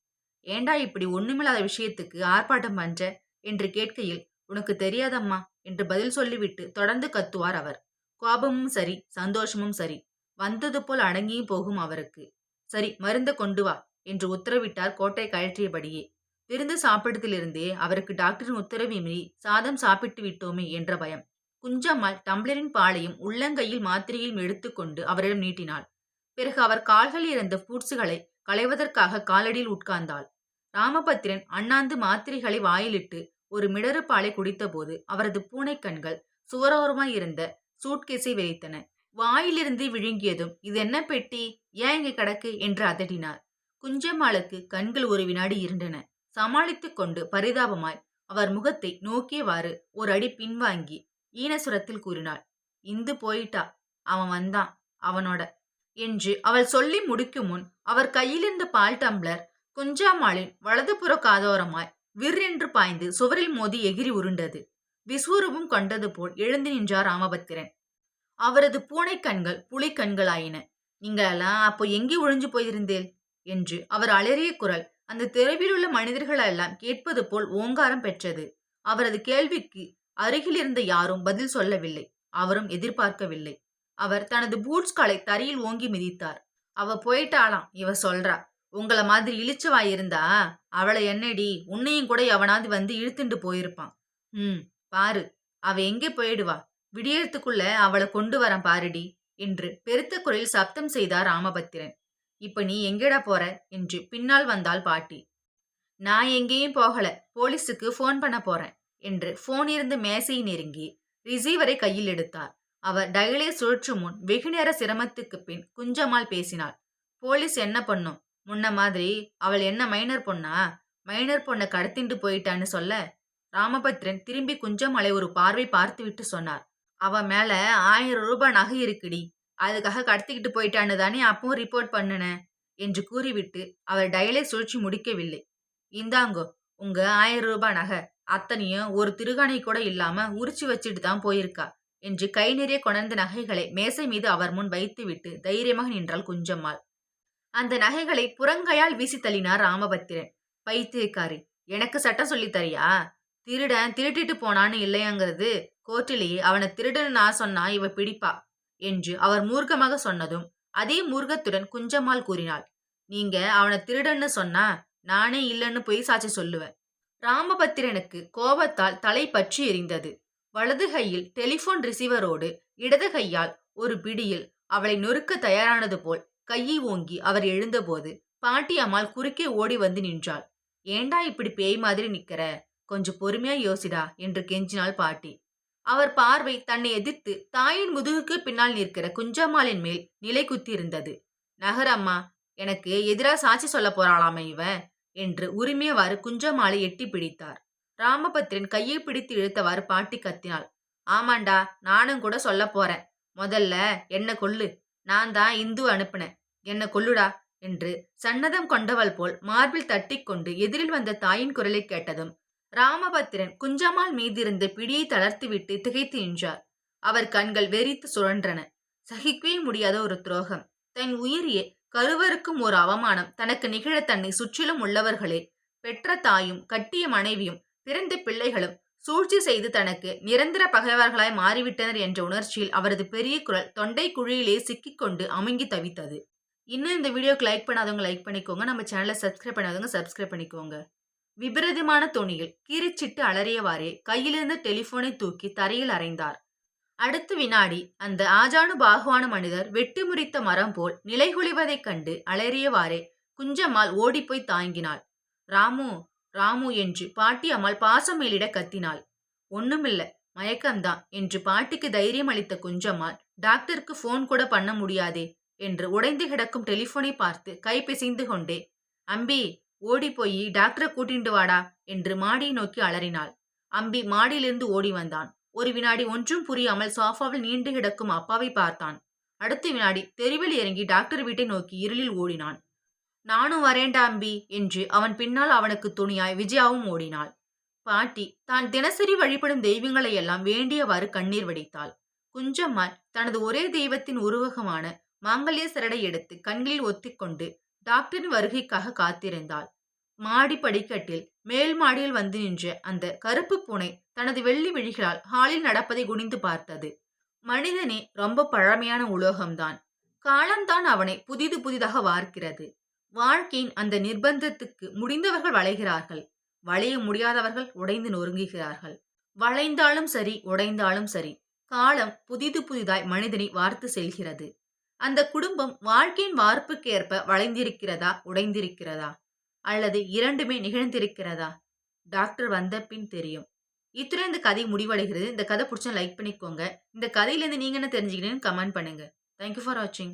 ஏண்டா இப்படி ஒண்ணுமில்லாத விஷயத்துக்கு ஆர்ப்பாட்டம் பண்ற என்று கேட்கையில், உனக்கு தெரியாதம்மா என்று பதில் சொல்லிவிட்டு தொடர்ந்து கத்துவார் அவர். கோபமும் சரி, சந்தோஷமும் சரி, வந்தது போல் அடங்கியும் போகும் அவருக்கு. சரி, மருந்த கொண்டு வா என்று உத்தரவிட்டார் கோட்டை கழற்றியபடியே. விருந்து சாப்பிட்டதிலிருந்தே அவருக்கு டாக்டரின் உத்தரவை மீறி சாதம் சாப்பிட்டு விட்டோமே என்ற பயம். குஞ்சம்மாள் டம்ளரின் பாலையும் உள்ளங்கையில் மாத்திரையும் எடுத்துக்கொண்டு அவரிடம் நீட்டினாள். பிறகு அவர் கால்களில் இருந்த பூட்ஸுகளை களைவதற்காக காலடியில் உட்கார்ந்தாள். ராமபத்திரன் அண்ணாந்து மாத்திரைகளை வாயிலிட்டு ஒரு மிடறு பாலை குடித்தபோது அவரது பூனை கண்கள் சுவரோரமாய் இருந்த சூட்கேஸை வெறித்தன. வாயிலிருந்து விழுங்கியதும், இது என்ன பெட்டி, ஏன் இங்க கிடக்கு என்று அதட்டினார். குஞ்சம்மாளுக்கு கண்கள் ஒரு வினாடி இருண்டன. சமாளித்துக் கொண்டு பரிதாபமாய் அவர் முகத்தை நோக்கியவாறு ஒரு அடி பின்வாங்கி ஈனசுரத்தில் கூறினாள், இந்து போயிட்டா, அவன் வந்தான் அவனோட என்று அவள் சொல்லி முடிக்கும் முன் அவர் கையிலிருந்த பால் டம்ளர் குஞ்சாமாளின் வலதுபுற காதோரமாய் விற்றென்று பாய்ந்து சுவரில் மோதி எகிரி உருண்டது. விஸ்வரூபம் கொண்டது போல் எழுந்து நின்றார் ராமபத்திரன். அவரது பூனை கண்கள் புலி கண்களாயின. நீங்களெல்லாம் அப்போ எங்கே ஒழிஞ்சு போயிருந்தேன் என்று அவர் அலறிய குரல் அந்த தெருவிலுள்ள மனிதர்களெல்லாம் கேட்பது போல் ஓங்காரம் பெற்றது. அவரது கேள்விக்கு அருகில் இருந்த யாரும் பதில் சொல்லவில்லை. அவரும் எதிர்பார்க்கவில்லை. அவர் தனது பூட்ஸ்களை தரையில் ஓங்கி மிதித்தார். அவ போயிட்டாளாம், இவ சொல்றா. உங்கள மாதிரி இழிச்சவாய் இருந்தா அவளை என்னடி, உன்னையும் கூட எவனாவது வந்து இழுத்துண்டு போயிருப்பான். பாரு, அவ எங்கே போயிடுவா, விடியறதுக்குள்ள அவளை கொண்டு வரேன் பாருடி என்று பெருத்த குரலில் சப்தம் செய்தார் ராமபத்திரன். இப்ப நீ எங்கேடா போற என்று பின்னால் வந்தாள் பாட்டி. நான் எங்கேயும் போகல, போலீஸுக்கு போன் பண்ண போறேன் என்று போன் இருந்து மேசையை நெருங்கி ரிசீவரை கையில் எடுத்தார். அவர் டயலை சுழற்றும் முன் வெகுநேர சிரமத்துக்கு பின் குஞ்சம்மாள் பேசினாள். போலீஸ் என்ன பண்ணும், முன்ன மாதிரி அவள் என்ன மைனர் பொண்ணா, மைனர் பொண்ணை கடத்திண்டு போயிட்டான்னு சொல்ல. ராமபத்திரன் திரும்பி குஞ்சம்மாளை ஒரு பார்வை பார்த்துவிட்டு சொன்னார், அவ மேல 1000 ரூபாய் நகை இருக்குடி, அதுக்காக கடத்திக்கிட்டு போயிட்டான்னு தானே அப்பவும் ரிப்போர்ட் பண்ணுன என்று கூறிவிட்டு அவர் டயலை சுழற்சி முடிக்கவில்லை. இந்தாங்கோ உங்க 1000 ரூபாய் நகை, அத்தனையும் ஒரு திருகாணை கூட இல்லாம உரிச்சு வச்சுட்டு தான் போயிருக்கா என்று கை நிறைய கொணர்ந்த நகைகளை மேசை மீது அவர் முன் வைத்துவிட்டு தைரியமாக நின்றாள் குஞ்சம்மாள். அந்த நகைகளை புறங்கையால் வீசி தள்ளினார் ராமபத்திரன். பைத்தியக்காரி, எனக்கு சட்டம் சொல்லி தரியா? திருடன் திருட்டிட்டு போனான்னு இல்லையாங்கிறது, கோர்ட்டிலேயே அவனை திருடன் நான் சொன்னா இவ பிடிப்பா என்று அவர் மூர்க்கமாக சொன்னதும் அதே மூர்க்கத்துடன் குஞ்சம்மாள் கூறினாள், நீங்க அவனை திருடன்னு சொன்னா நானே இல்லைன்னு பொய் சாட்சி சொல்லுவேன். ராமபத்திரனுக்கு கோபத்தால் தலை பற்றி எரிந்தது. வலது கையில் டெலிபோன் ரிசீவரோடு இடது கையால் ஒரு பிடியில் அவளை நொறுக்க தயாரானது போல் கையை ஓங்கி அவர் எழுந்தபோது பாட்டி அம்மாள் குறுக்கே ஓடி வந்து நின்றாள். ஏண்டா இப்படி பேய் மாதிரி நிக்கிற, கொஞ்சம் பொறுமையா யோசிடா என்று கெஞ்சினாள் பாட்டி. அவர் பார்வை தன்னை எதிர்த்து தாயின் முதுகுக்கு பின்னால் நிற்கிற குஞ்சம்மாளின் மேல் நிலை குத்தியிருந்தது. நகரம்மா, எனக்கு எதிரா சாட்சி சொல்ல போறாளாமே இவ என்று உரிமையவாறு குஞ்சம்மாளை எட்டி பிடித்தார். ராமபத்திரன் கையை பிடித்து இழுத்தவாறு பாட்டி கத்தினாள், ஆமாண்டா, நானும் கூட சொல்ல போறேன். முதல்ல என்ன கொல்லு, நான் தான் இந்து அனுப்புனேன், என்ன கொல்லுடா என்று சன்னதம் கொண்டவள் போல் மார்பில் தட்டி கொண்டு எதிரில் வந்த தாயின் குரலை கேட்டதும் ராமபத்திரன் குஞ்சம்மாள் மீதிருந்த பிடியை தளர்த்திவிட்டு திகைத்து நின்றார். அவர் கண்கள் வெறித்து சுழன்றன. சகிக்கவே முடியாத ஒரு துரோகம், தன் உயிரியே கருவருக்கும் ஒரு அவமானம் தனக்கு நிகழ தன்னை சுற்றிலும் உள்ளவர்களே, பெற்ற தாயும் கட்டிய மனைவியும் பிறந்த பிள்ளைகளும் சூழ்ச்சி செய்து தனக்கு நிரந்தர பகைவர்களாய் மாறிவிட்டனர் என்ற உணர்ச்சியில் அவரது பெரிய குரல் தொண்டை குழியிலே சிக்கிக்கொண்டு அமுங்கி தவித்தது. இன்னும் இந்த வீடியோக்கு லைக் பண்ணாதவங்க லைக் பண்ணிக்கோங்க, நம்ம சேனலை சப்ஸ்கிரைப் பண்ணாதவங்க சப்ஸ்கிரைப் பண்ணிக்கோங்க. விபரீதமான தொனியில் கீரிச்சிட்டு அலறியவாறே கையிலிருந்த டெலிபோனை தூக்கி தரையில் அறைந்தார். அடுத்த வினாடி அந்த ஆஜானு பாகுவான மனிதர் வெட்டி முறித்த மரம் போல் நிலைகுலைவதைக் கண்டு அலறியவாறே குஞ்சம்மாள் ஓடிப்போய் தாங்கினாள். ராமு, ராமு என்று பாட்டி அம்மாள் பாசம் மேலிட கத்தினாள். ஒண்ணுமில்ல, மயக்கம்தான் என்று பாட்டிக்கு தைரியம் அளித்த குஞ்சம்மாள், டாக்டருக்கு போன் கூட பண்ண முடியாதே என்று உடைந்து கிடக்கும் டெலிபோனை பார்த்து கை பிசைந்து கொண்டே, அம்பி, ஓடி போய் டாக்டரை கூட்டிண்டு வாடா என்று மாடியை நோக்கி அலறினாள். அம்பி மாடியிலிருந்து ஓடி வந்தான். ஒரு வினாடி ஒன்றும் புரியாமல் சோஃபாவில் நீண்டு கிடக்கும் அப்பாவை பார்த்தான். அடுத்த வினாடி தெருவில் இறங்கி டாக்டர் வீட்டை நோக்கி இருளில் ஓடினான். நானும் வரேன்டா அம்பி என்று அவன் பின்னால் அவனுக்கு துணையாய் விஜயாவும் ஓடினாள். பாட்டி தான் தினசரி வழிபடும் தெய்வங்களை எல்லாம் வேண்டியவாறு கண்ணீர் வடித்தாள். குஞ்சம்மாள் தனது ஒரே தெய்வத்தின் உருவகமான மாங்கல்ய சரடை எடுத்து கண்களில் ஒத்திக்கொண்டு டாக்டரின் வருகைக்காக காத்திருந்தாள். மாடி படிக்கட்டில் மேல் மாடியில் வந்து நின்ற அந்த கருப்பு பூனை தனது வெள்ளி விழிகளால் ஹாலில் நடப்பதை குனிந்து பார்த்தது. மனிதனே ரொம்ப பழமையான உலோகம்தான். காலம்தான் அவனை புதிது புதிதாக வார்க்கிறது. வாழ்க்கையின் அந்த நிர்பந்தத்துக்கு முடிந்தவர்கள் வளைகிறார்கள், வளைய முடியாதவர்கள் உடைந்து நொறுங்குகிறார்கள். வளைந்தாலும் சரி, உடைந்தாலும் சரி, காலம் புதிது புதிதாய் மனிதனை வார்த்து செல்கிறது. அந்த குடும்பம் வாழ்க்கையின் வார்ப்புக்கேற்ப வளைந்திருக்கிறதா, உடைந்திருக்கிறதா, அல்லது இரண்டுமே நிகழ்ந்திருக்கிறதா? டாக்டர் வந்த பின் தெரியும். இத்துடன் இந்த கதை முடிவடைகிறது. இந்த கதை பிடிச்சா லைக் பண்ணிக்கோங்க. இந்த கதையிலேருந்து நீங்க என்ன தெரிஞ்சுக்கிட்டீங்கன்னு கமெண்ட் பண்ணுங்க. தேங்க்யூ ஃபார் வாட்சிங்.